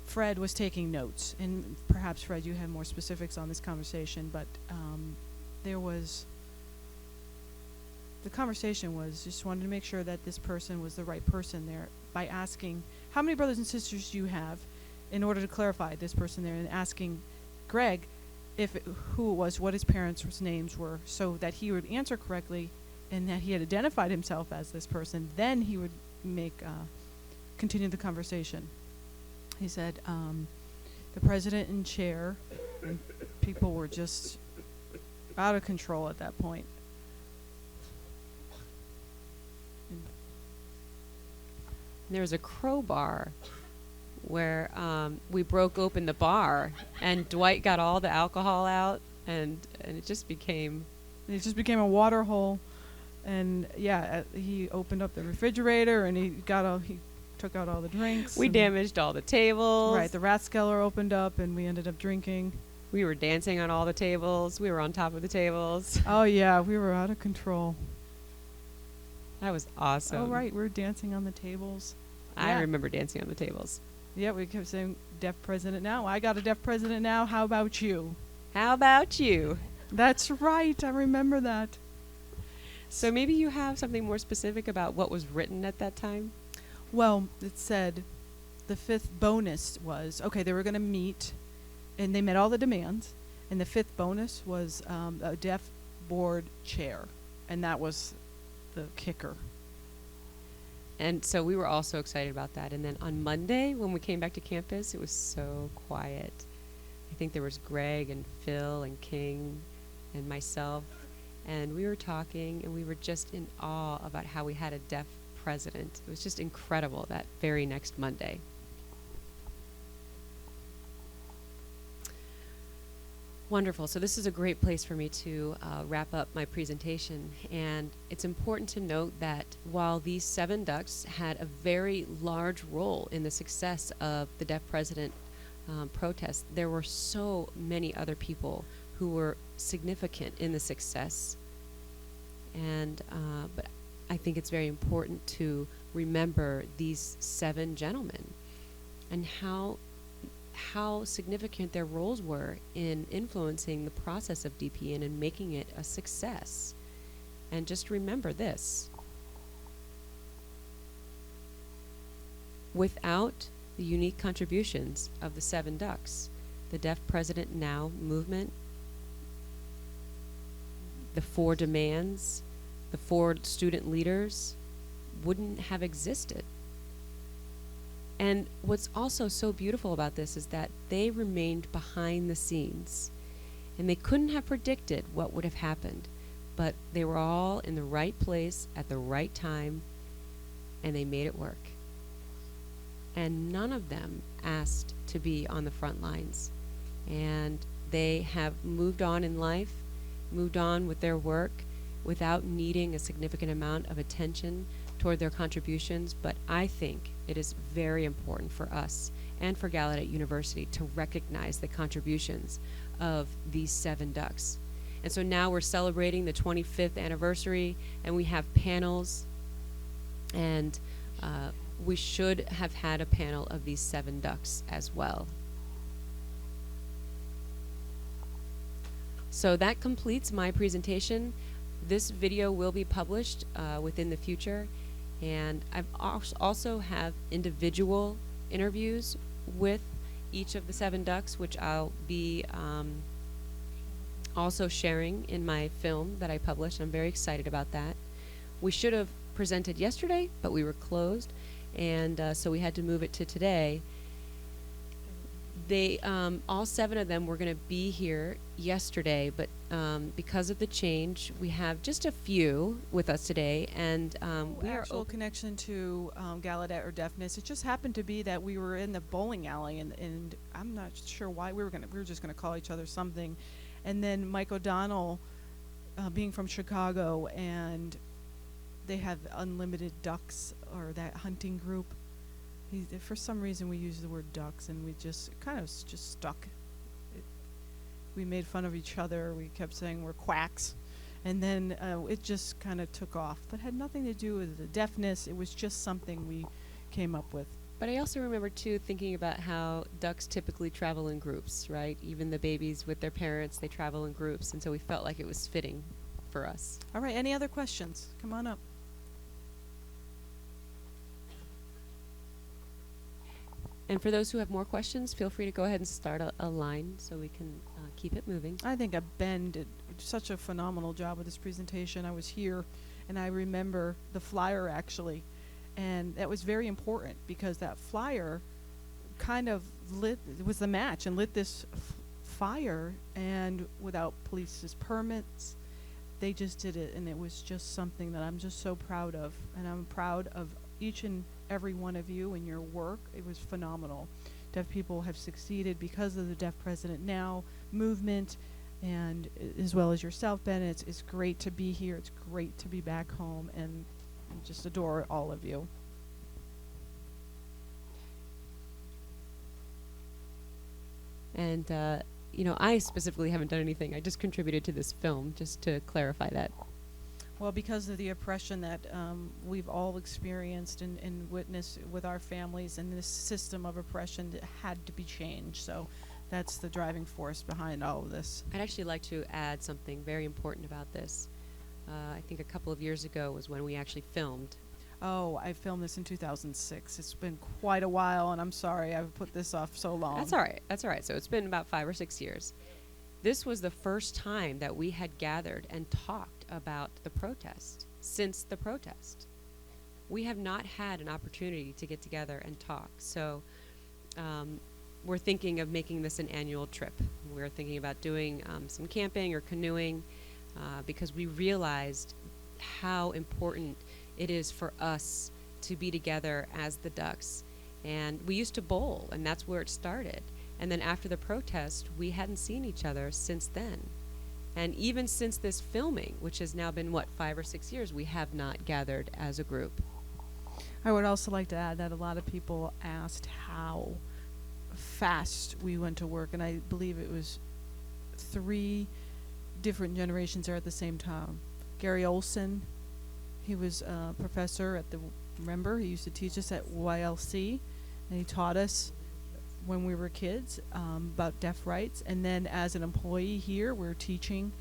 Fred was taking notes. And perhaps, Fred, you have more specifics on this conversation, but the conversation was just wanted to make sure that this person was the right person there by asking, how many brothers and sisters do you have, in order to clarify this person there, and asking Greg who it was, what his parents' names were, so that he would answer correctly and that he had identified himself as this person. Then he would continue the conversation. He said, the president and chair, and people were just out of control at that point. There's a crowbar where we broke open the bar, and Dwight got all the alcohol out, and it just became a water hole. And he opened up the refrigerator, and he took out all the drinks. We damaged all the tables. Right, the Rathskeller opened up, and we ended up drinking. We were dancing on all the tables. We were on top of the tables. Oh yeah, we were out of control. That was awesome. Oh right, we were dancing on the tables. I remember dancing on the tables. Yeah, we kept saying, "Deaf president now. I got a deaf president now. How about you?" How about you? That's right. I remember that. So maybe you have something more specific about what was written at that time? Well, it said the 5th bonus was, okay, they were going to meet, and they met all the demands, and the 5th bonus was a deaf board chair, and that was the kicker. And so we were all so excited about that. And then on Monday, when we came back to campus, it was so quiet. I think there was Greg and Phil and King and myself, and we were talking, and we were just in awe about how we had a deaf president. It was just incredible that very next Monday. Wonderful. So this is a great place for me to wrap up my presentation. And it's important to note that while these 7 ducks had a very large role in the success of the deaf president protest, there were so many other people who were significant in the success. And but I think it's very important to remember these 7 gentlemen and how how significant their roles were in influencing the process of DPN and making it a success. And just remember this: without the unique contributions of the 7 Ducks, the Deaf President Now movement, the 4 demands, the 4 student leaders wouldn't have existed. And what's also so beautiful about this is that they remained behind the scenes, and they couldn't have predicted what would have happened, but they were all in the right place at the right time, and they made it work. And none of them asked to be on the front lines. And they have moved on in life, moved on with their work without needing a significant amount of attention toward their contributions. But I think it is very important for us and for Gallaudet University to recognize the contributions of these 7 Ducks. And so now we're celebrating the 25th anniversary, and we have panels, and we should have had a panel of these 7 Ducks as well. So that completes my presentation. This video will be published within the future, and I've also have individual interviews with each of the 7 Ducks, which I'll be also sharing in my film that I published. I'm very excited about that. We should have presented yesterday, but we were closed, and so we had to move it to today. They all 7 of them were going to be here yesterday, but because of the change, we have just a few with us today, and we are actual connection to Gallaudet or deafness. It just happened to be that we were in the bowling alley, and I'm not sure why we were just gonna call each other something, and then Mike O'Donnell, being from Chicago, and they have Unlimited Ducks, or that hunting group. For some reason we use the word ducks, and we just kind of just stuck. We made fun of each other. We kept saying we're quacks, and then it just kind of took off, but had nothing to do with the deafness. It was just something we came up with. But I also remember too thinking about how ducks typically travel in groups, right? Even the babies with their parents, they travel in groups, and so we felt like it was fitting for us. All right, any other questions? Come on up. And for those who have more questions, feel free to go ahead and start a line so we can keep it moving. I think Ben did such a phenomenal job with this presentation. I was here, and I remember the flyer actually, and that was very important because that flyer kind of it was the match and lit this fire, and without police's permits, they just did it, and it was just something that I'm just so proud of, and I'm proud of each and every one of you and your work. It was phenomenal. Deaf people have succeeded because of the Deaf President Now movement, and as well as yourself, Ben. It's great to be here. It's great to be back home, and I just adore all of you. And you know, I specifically haven't done anything. I just contributed to this film, just to clarify that. Well, because of the oppression that we've all experienced and witnessed with our families, and this system of oppression that had to be changed. So that's the driving force behind all of this. I'd actually like to add something very important about this. I think a couple of years ago was when we actually filmed. Oh, I filmed this in 2006. It's been quite a while, and I'm sorry I've put this off so long. That's all right. That's all right. So it's been about 5 or 6 years. This was the first time that we had gathered and talked about the protest since the protest. We have not had an opportunity to get together and talk. So we're thinking of making this an annual trip. We're thinking about doing some camping or canoeing because we realized how important it is for us to be together as the Ducks. And we used to bowl, and that's where it started. And then after the protest, we hadn't seen each other since then. And even since this filming, which has now been, 5 or 6 years, we have not gathered as a group. I would also like to add that a lot of people asked how fast we went to work, and I believe it was 3 different generations there at the same time. Gary Olson, he was a professor at the, remember, he used to teach us at YLC, and he taught us when we were kids about deaf rights, and then as an employee here, we're teaching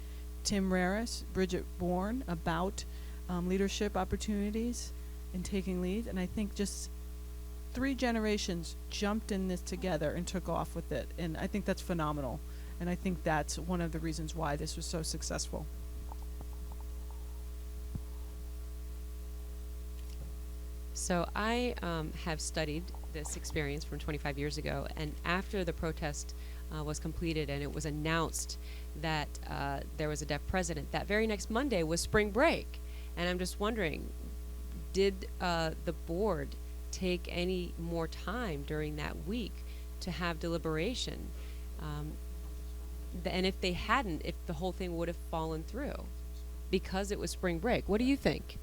Tim Raris, Bridget Bourne about leadership opportunities and taking lead. And I think just 3 generations jumped in this together and took off with it, and I think that's phenomenal. And I think that's one of the reasons why this was so successful. So I have studied this experience from 25 years ago, and after the protest was completed and it was announced that there was a deaf president, that very next Monday was spring break. And I'm just wondering, did the board take any more time during that week to have deliberation? And if they hadn't, if the whole thing would have fallen through because it was spring break. What do you think?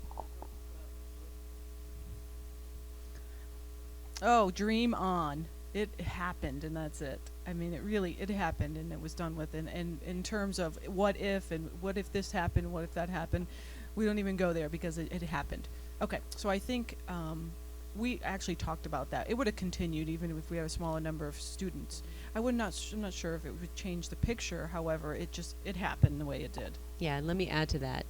Oh, dream on. It happened, and that's it. I mean, it happened, and it was done with. And in terms of what if, and what if this happened, what if that happened, we don't even go there because it happened. Okay, so I think we actually talked about that. It would have continued even if we had a smaller number of students. I'm not sure if it would change the picture. However, it happened the way it did. Yeah, and let me add to that.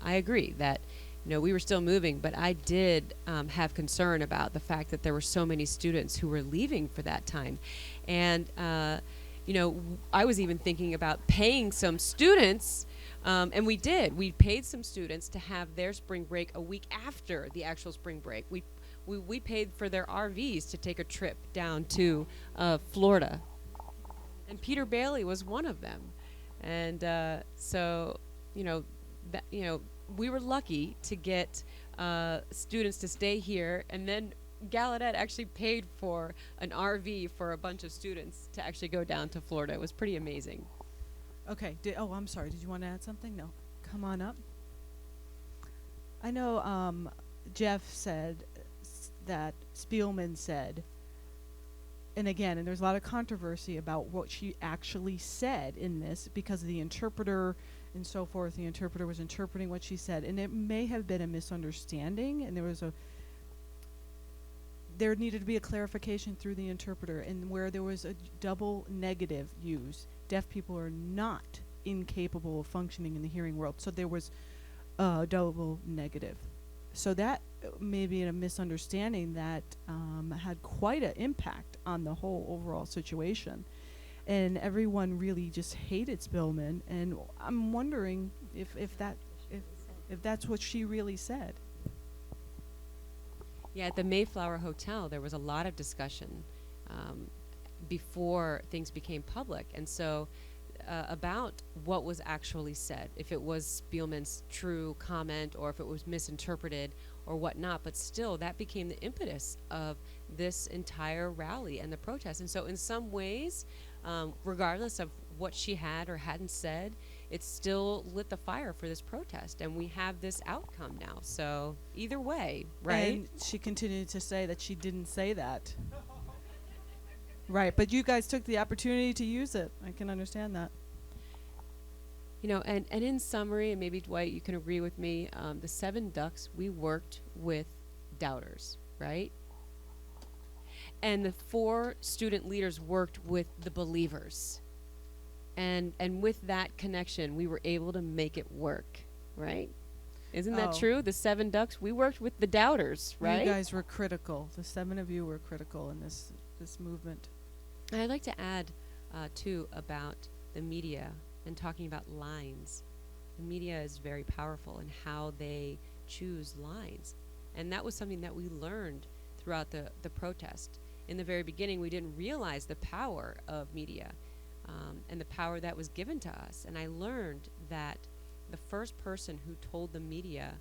I agree that we were still moving, but I did have concern about the fact that there were so many students who were leaving for that time. And, I was even thinking about paying some students, and we did. We paid some students to have their spring break a week after the actual spring break. We paid for their RVs to take a trip down to Florida. And Peter Bailey was one of them. And we were lucky to get students to stay here, and then Gallaudet actually paid for an RV for a bunch of students to actually go down to Florida. It was pretty amazing. Okay. I'm sorry. Did you want to add something? No. Come on up. I know Jeff said that Spielman said, and there's a lot of controversy about what she actually said in this because of the interpreter and so forth. The interpreter was interpreting what she said, and it may have been a misunderstanding, and there needed to be a clarification through the interpreter, and where there was a double negative used. Deaf people are not incapable of functioning in the hearing world, so there was a double negative. So that may be a misunderstanding that had quite an impact on the whole overall situation. And everyone really just hated Spillman, and I'm wondering if that's what she really said. Yeah, at the Mayflower Hotel, there was a lot of discussion before things became public, and so about what was actually said, if it was Spielman's true comment or if it was misinterpreted or whatnot. But still, that became the impetus of this entire rally and the protest. And so in some ways, regardless of what she had or hadn't said, it still lit the fire for this protest, and we have this outcome now. So either way, right? And she continued to say that she didn't say that. Right, but you guys took the opportunity to use it. I can understand that. And in summary, and maybe Dwight, you can agree with me, the 7 Ducks, we worked with doubters, right? And the 4 student leaders worked with the believers. And with that connection, we were able to make it work, right? Isn't that true? The 7 Ducks, we worked with the doubters, right? You guys were critical. The 7 of you were critical in this movement. And I'd like to add, too, about the media and talking about lines. The media is very powerful in how they choose lines. And that was something that we learned throughout the protest. In the very beginning, we didn't realize the power of media and the power that was given to us. And I learned that the first person who told the media,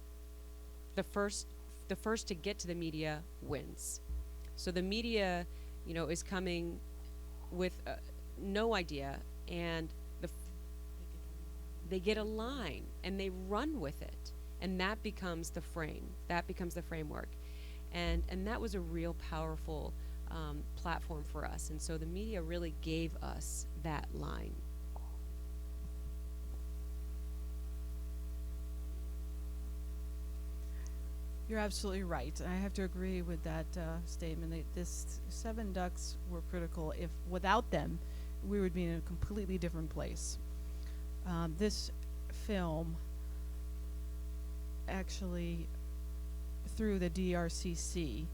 the first to get to the media wins. So the media, is coming with no idea, and they get a line and they run with it, and that becomes the frame. That becomes the framework, and that was a real powerful platform for us. And so the media really gave us that line. You're absolutely right. I have to agree with that statement. This 7 ducks were critical. If without them, we would be in a completely different place. This film actually, through the DRCC,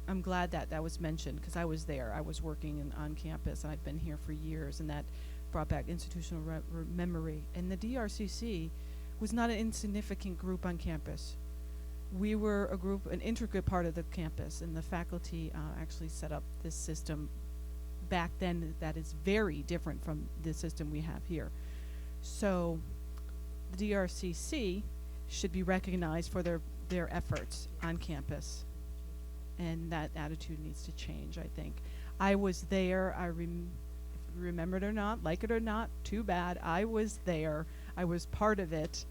I'm glad that that was mentioned because I was there. I was working on campus, and I've been here for years, and that brought back institutional memory. And the DRCC was not an insignificant group on campus. We were a group, an intricate part of the campus, and the faculty actually set up this system back then that is very different from the system we have here. So the DRCC should be recognized for their efforts on campus, and that attitude needs to change, I think. I was there. If you remember it or not, like it or not, too bad. I was there. I was part of it.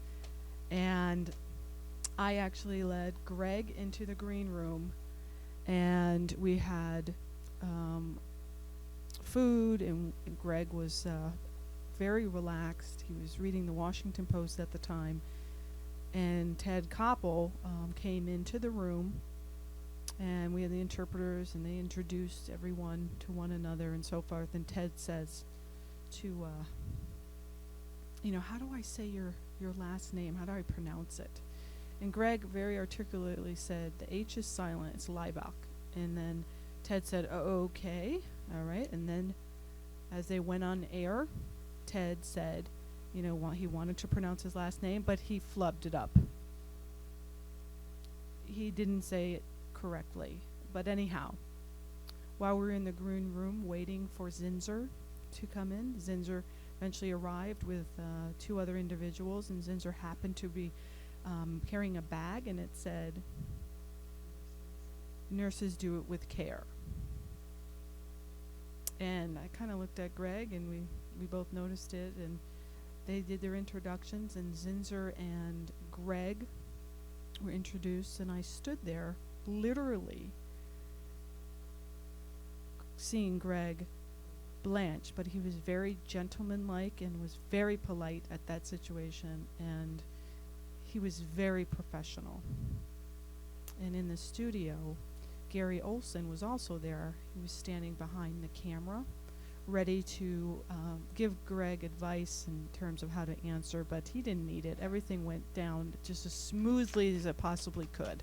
And I actually led Greg into the green room, and we had food, and Greg was very relaxed. He was reading the Washington Post at the time, and Ted Koppel came into the room, and we had the interpreters, and they introduced everyone to one another and so forth. And Ted says to, how do I say your last name? How do I pronounce it? And Greg very articulately said, the H is silent, it's Leibach. And then Ted said, okay, all right. And then as they went on air, Ted said, he wanted to pronounce his last name, but he flubbed it up. He didn't say it correctly. But anyhow, while we were in the green room waiting for Zinzer to come in, Zinzer eventually arrived with 2 other individuals, and Zinzer happened to be carrying a bag, and it said, "Nurses do it with care." And I kind of looked at Greg, and we both noticed it, and they did their introductions, and Zinzer and Greg were introduced, and I stood there literally seeing Greg blanch, but he was very gentlemanlike and was very polite at that situation, and he was very professional. And in the studio, Gary Olson was also there. He was standing behind the camera, ready to give Greg advice in terms of how to answer, but he didn't need it. Everything went down just as smoothly as it possibly could.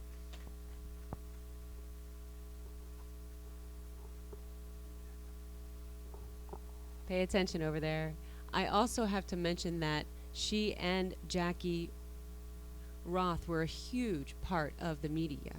Pay attention over there. I also have to mention that she and Jackie Roth were a huge part of the media.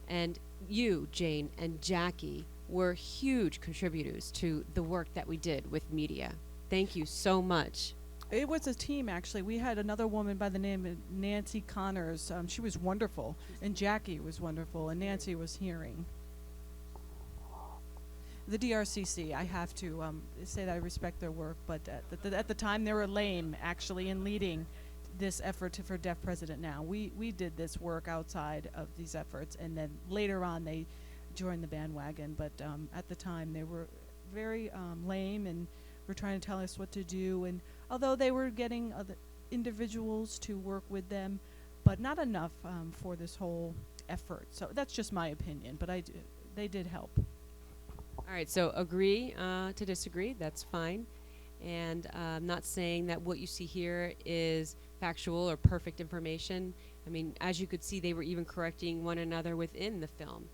And you, Jane, and Jackie were huge contributors to the work that we did with media. Thank you so much. It was a team, actually. We had another woman by the name of Nancy Connors. She was wonderful, and Jackie was wonderful, and Nancy was hearing. The DRCC, I have to say that I respect their work, but at the time they were lame, actually, in leading this effort for Deaf President Now. We did this work outside of these efforts, and then later on they joined the bandwagon, but at the time they were very lame and were trying to tell us what to do, and although they were getting other individuals to work with them, but not enough for this whole effort. So that's just my opinion, but they did help. All right, so agree to disagree, that's fine. And I'm not saying that what you see here is factual or perfect information. I mean, as you could see, they were even correcting one another within the film.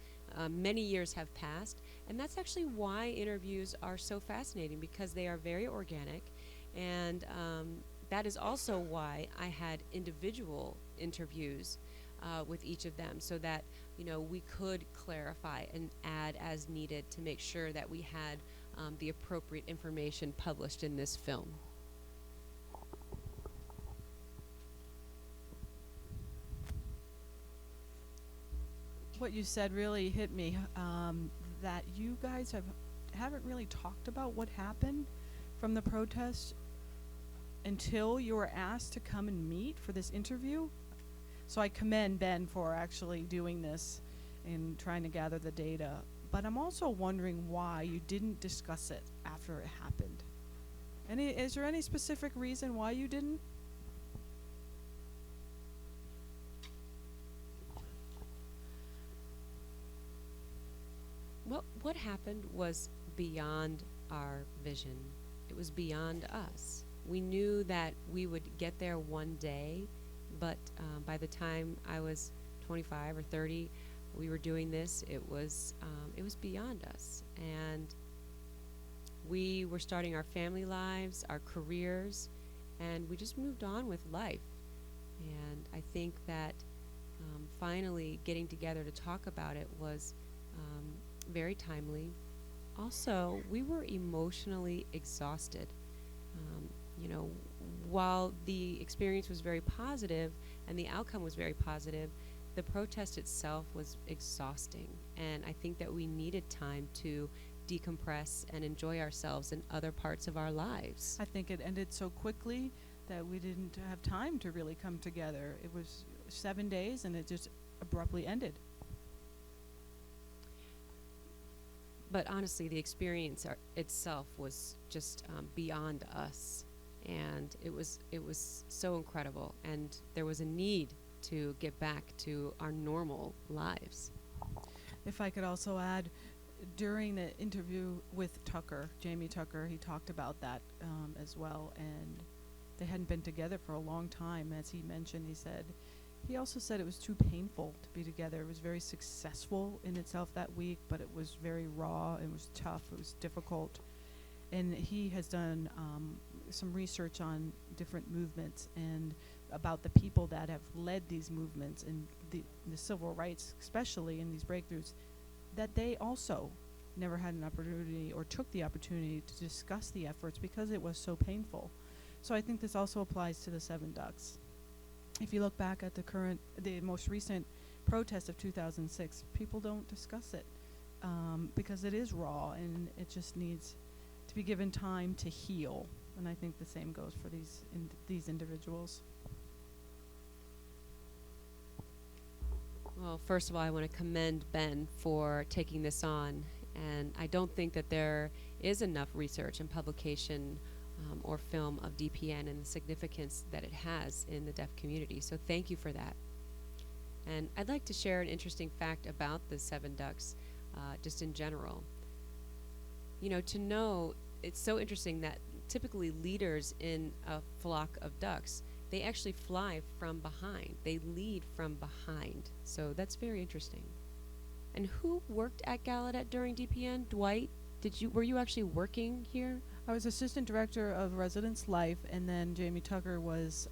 Many years have passed, and that's actually why interviews are so fascinating, because they are very organic, and that is also why I had individual interviews with each of them, so that we could clarify and add as needed to make sure that we had the appropriate information published in this film. What you said really hit me, that you guys haven't really talked about what happened from the protest until you were asked to come and meet for this interview. So I commend Ben for actually doing this and trying to gather the data. But I'm also wondering why you didn't discuss it after it happened. Is there any specific reason why you didn't? what happened was beyond our vision. It was beyond us. We knew that we would get there one day, but by the time I was 25 or 30, we were doing this. It was beyond us, and we were starting our family lives, our careers, and we just moved on with life. And I think that finally getting together to talk about it was very timely. Also, we were emotionally exhausted. You know, while the experience was very positive and the outcome was very positive, the protest itself was exhausting. And I think that we needed time to decompress and enjoy ourselves in other parts of our lives. I think it ended so quickly that we didn't have time to really come together. It was 7 days and it just abruptly ended. But honestly, the experience itself was just beyond us, and it was so incredible, and there was a need to get back to our normal lives. If I could also add, during the interview with Tucker, Jamie Tucker, he talked about that as well, and they hadn't been together for a long time. As he mentioned, he also said it was too painful to be together. It was very successful in itself that week, but it was very raw, it was tough, it was difficult. And he has done some research on different movements and about the people that have led these movements and the civil rights, especially in these breakthroughs, that they also never had an opportunity or took the opportunity to discuss the efforts because it was so painful. So I think this also applies to the Seven Ducks. If you look back at the most recent protest of 2006, people don't discuss it because it is raw and it just needs to be given time to heal. And I think the same goes for these individuals. Well, first of all, I want to commend Ben for taking this on, and I don't think that there is enough research and publication or film of DPN and the significance that it has in the deaf community. So thank you for that. And I'd like to share an interesting fact about the Seven Ducks, just in general. You know, it's so interesting that typically leaders in a flock of ducks, they actually fly from behind. They lead from behind. So that's very interesting. And who worked at Gallaudet during DPN? Dwight, were you actually working here? I was assistant director of residence life, and then Jamie Tucker was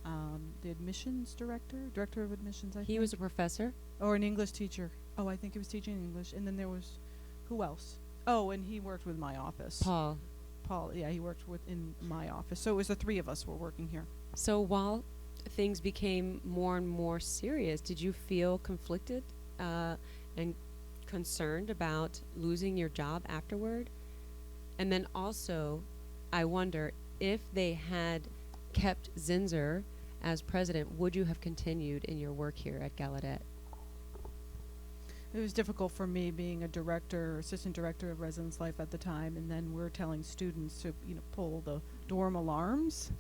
the admissions director of admissions, I think. He was a professor? Or an English teacher. Oh, I think he was teaching English. And then there was, who else? Oh, and he worked with my office. Paul, yeah, he worked in my office. So it was the three of us were working here. So while things became more and more serious, did you feel conflicted and concerned about losing your job afterward? And then also, I wonder, if they had kept Zinsser as president, would you have continued in your work here at Gallaudet? It was difficult for me being assistant director of residence life at the time, and then we're telling students to, pull the dorm alarms.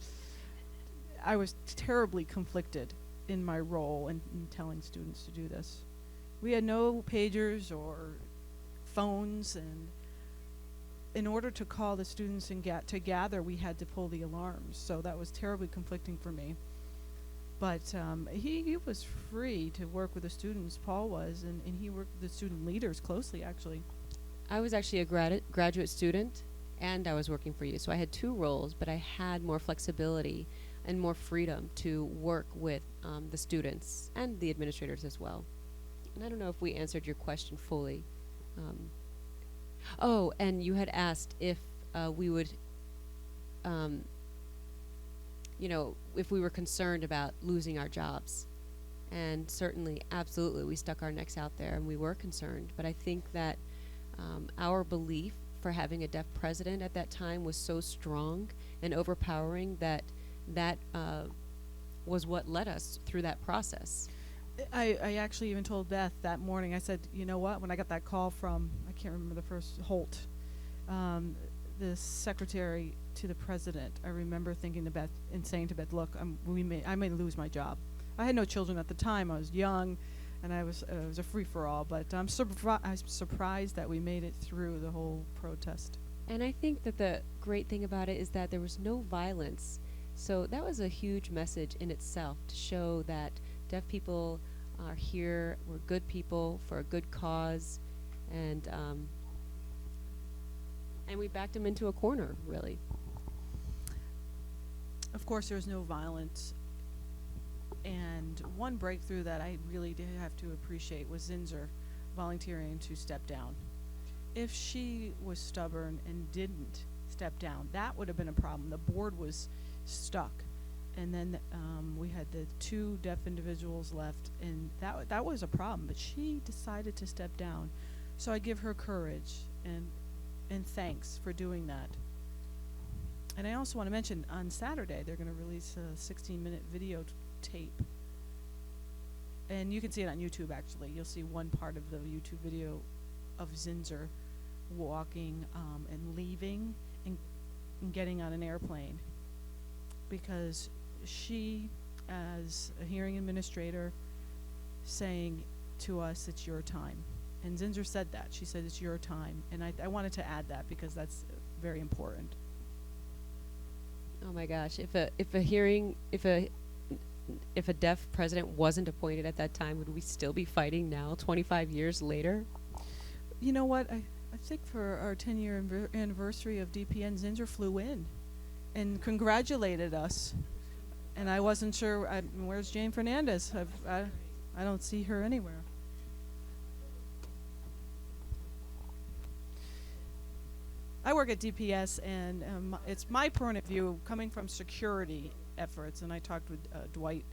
I was terribly conflicted in my role in telling students to do this. We had no pagers or phones, and in order to call the students and get to gather, we had to pull the alarms. So that was terribly conflicting for me. But he was free to work with the students, Paul was, and he worked with the student leaders closely, actually. I was actually a graduate student, and I was working for you. So I had two roles, but I had more flexibility and more freedom to work with the students and the administrators as well. And I don't know if we answered your question fully. Oh, and you had asked if we would, if we were concerned about losing our jobs. And certainly, absolutely, we stuck our necks out there and we were concerned. But I think that our belief for having a deaf president at that time was so strong and overpowering that was what led us through that process. I actually even told Beth that morning, I said, you know what, when I got that call from, I can't remember the first, Holt, the secretary to the president, I remember thinking to Beth and saying to Beth, look, I may lose my job. I had no children at the time. I was young, and it was a free for all. But I'm surprised that we made it through the whole protest. And I think that the great thing about it is that there was no violence. So that was a huge message in itself, to show that deaf people are here, we're good people for a good cause, and we backed them into a corner, really. Of course, there was no violence. And one breakthrough that I really did have to appreciate was Zinzer volunteering to step down. If she was stubborn and didn't step down, that would have been a problem. The board was stuck. And then we had the 2 deaf individuals left, and that was a problem. But she decided to step down. So I give her courage and thanks for doing that. And I also want to mention, on Saturday, they're going to release a 16-minute video tape. And you can see it on YouTube, actually. You'll see one part of the YouTube video of Zinzer walking and leaving and getting on an airplane. Because she, as a hearing administrator, saying to us, it's your time. And Zinzer said that. She said, it's your time. And I wanted to add that because that's very important. Oh my gosh! If a deaf president wasn't appointed at that time, would we still be fighting now, 25 years later? You know what? I think for our 10-year anniversary of DPN, Zinzer flew in and congratulated us. And I wasn't sure. Where's Jane Fernandez? I don't see her anywhere. I work at DPS, and it's my point of view coming from security efforts. And I talked with Dwight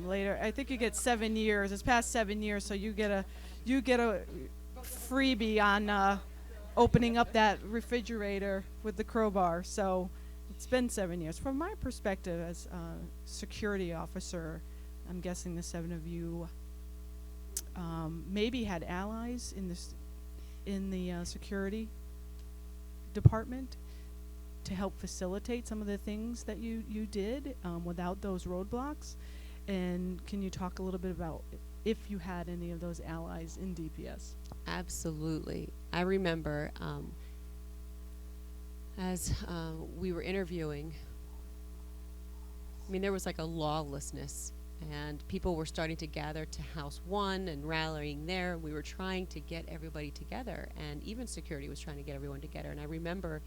later. I think you get 7 years. It's past 7 years, so you get a freebie on opening up that refrigerator with the crowbar. So it's been 7 years. From my perspective as a security officer, I'm guessing the 7 of you maybe had allies in the security department to help facilitate some of the things that you did without those roadblocks. And can you talk a little bit about if you had any of those allies in DPS? Absolutely. I remember as we were interviewing, I mean, there was like a lawlessness, and people were starting to gather to House 1 and rallying there. We were trying to get everybody together, and even security was trying to get everyone together. And I remember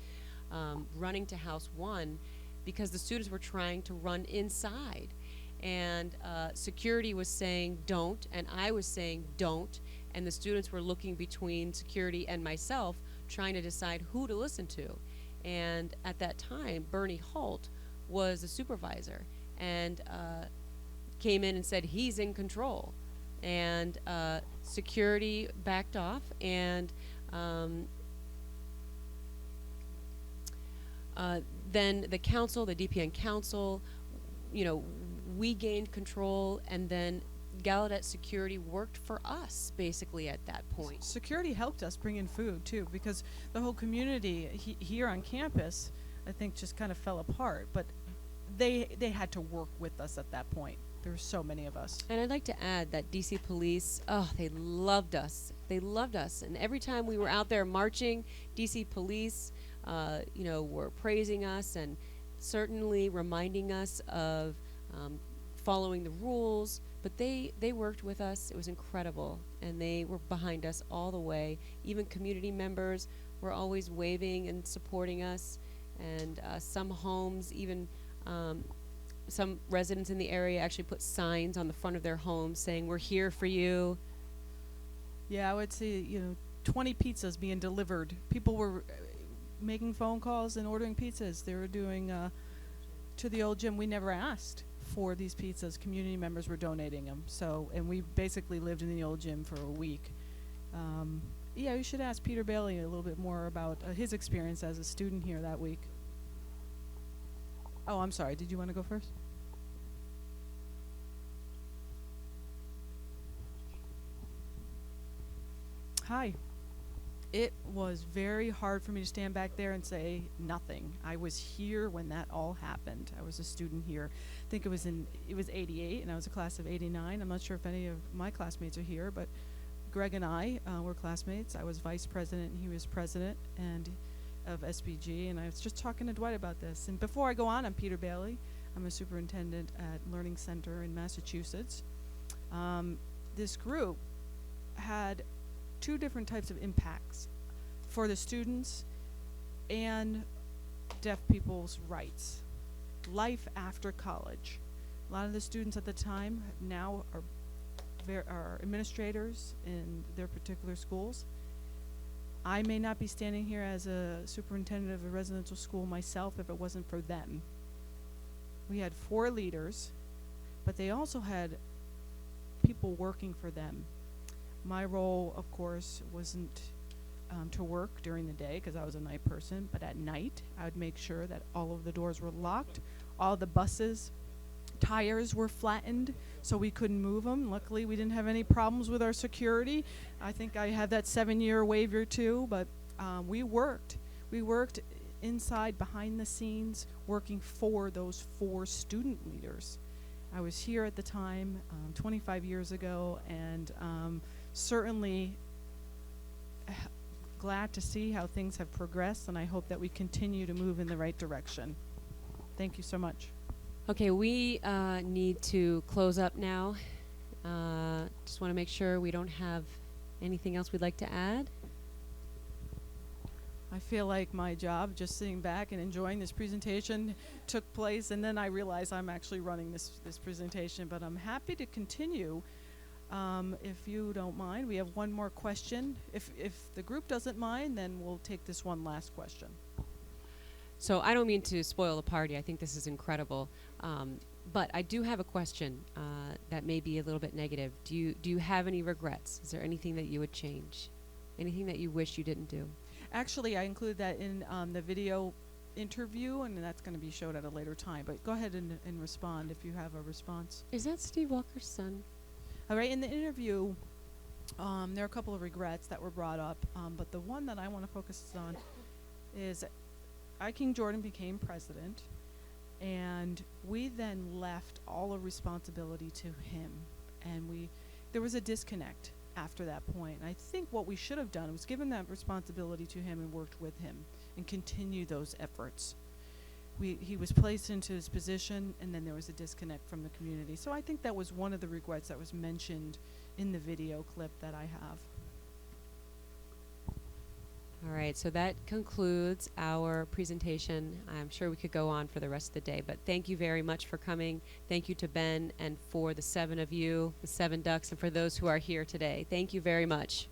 running to House 1 because the students were trying to run inside. And security was saying don't, and I was saying don't, and the students were looking between security and myself, trying to decide who to listen to. And at that time, Bernie Holt was a supervisor, and came in and said he's in control. And security backed off, and then the council, the DPN council, we gained control, and then Gallaudet Security worked for us basically at that point. Security helped us bring in food too, because the whole community here on campus, I think, just kind of fell apart. But they had to work with us at that point. There were so many of us. And I'd like to add that DC Police, they loved us. They loved us. And every time we were out there marching, DC Police, were praising us and certainly reminding us of following the rules. But they worked with us. It was incredible. And they were behind us all the way. Even community members were always waving and supporting us. And some homes, even some residents in the area actually put signs on the front of their homes saying, "We're here for you." Yeah, I would say, 20 pizzas being delivered. People were making phone calls and ordering pizzas. They were doing to the old gym. We never asked for these pizzas. Community members were donating them. So, and we basically lived in the old gym for a week. Yeah, you should ask Peter Bailey a little bit more about his experience as a student here that week. Oh, I'm sorry. Did you want to go first? Hi. It was very hard for me to stand back there and say nothing. I was here when that all happened. I was a student here. I think it was 88, and I was a class of 89. I'm not sure if any of my classmates are here, but Greg and I were classmates. I was vice president, and he was president of SBG, and I was just talking to Dwight about this. And before I go on, I'm Peter Bailey. I'm a superintendent at Learning Center in Massachusetts. This group had two different types of impacts for the students and deaf people's rights. Life after college. A lot of the students at the time now are administrators in their particular schools. I may not be standing here as a superintendent of a residential school myself if it wasn't for them. We had 4 leaders, but they also had people working for them. My role, of course, wasn't to work during the day because I was a night person, but at night I would make sure that all of the doors were locked, all the buses' tires were flattened so we couldn't move them. Luckily, we didn't have any problems with our security. I think I had that 7-year waiver too, but we worked. We worked inside, behind the scenes, working for those 4 student leaders. I was here at the time, 25 years ago, and certainly glad to see how things have progressed, and I hope that we continue to move in the right direction. Thank you so much. Okay, we need to close up now. Just want to make sure we don't have anything else we'd like to add. I feel like my job, just sitting back and enjoying this presentation, took place, and then I realize I'm actually running this presentation, but I'm happy to continue. If you don't mind, we have one more question. If the group doesn't mind, then we'll take this one last question. So I don't mean to spoil the party. I think this is incredible. But I do have a question that may be a little bit negative. Do you have any regrets? Is there anything that you would change? Anything that you wish you didn't do? Actually, I include that in the video interview, and that's going to be showed at a later time. But go ahead and respond if you have a response. Is that Steve Walker's son? All right, in the interview, there are a couple of regrets that were brought up, but the one that I want to focus on is I. King Jordan became president, and we then left all of responsibility to him, and there was a disconnect after that point. And I think what we should have done was given that responsibility to him and worked with him and continue those efforts. He was placed into his position, and then there was a disconnect from the community. So I think that was one of the regrets that was mentioned in the video clip that I have. All right, so that concludes our presentation. I'm sure we could go on for the rest of the day, but thank you very much for coming. Thank you to Ben and for the 7 of you, the 7 ducks, and for those who are here today. Thank you very much.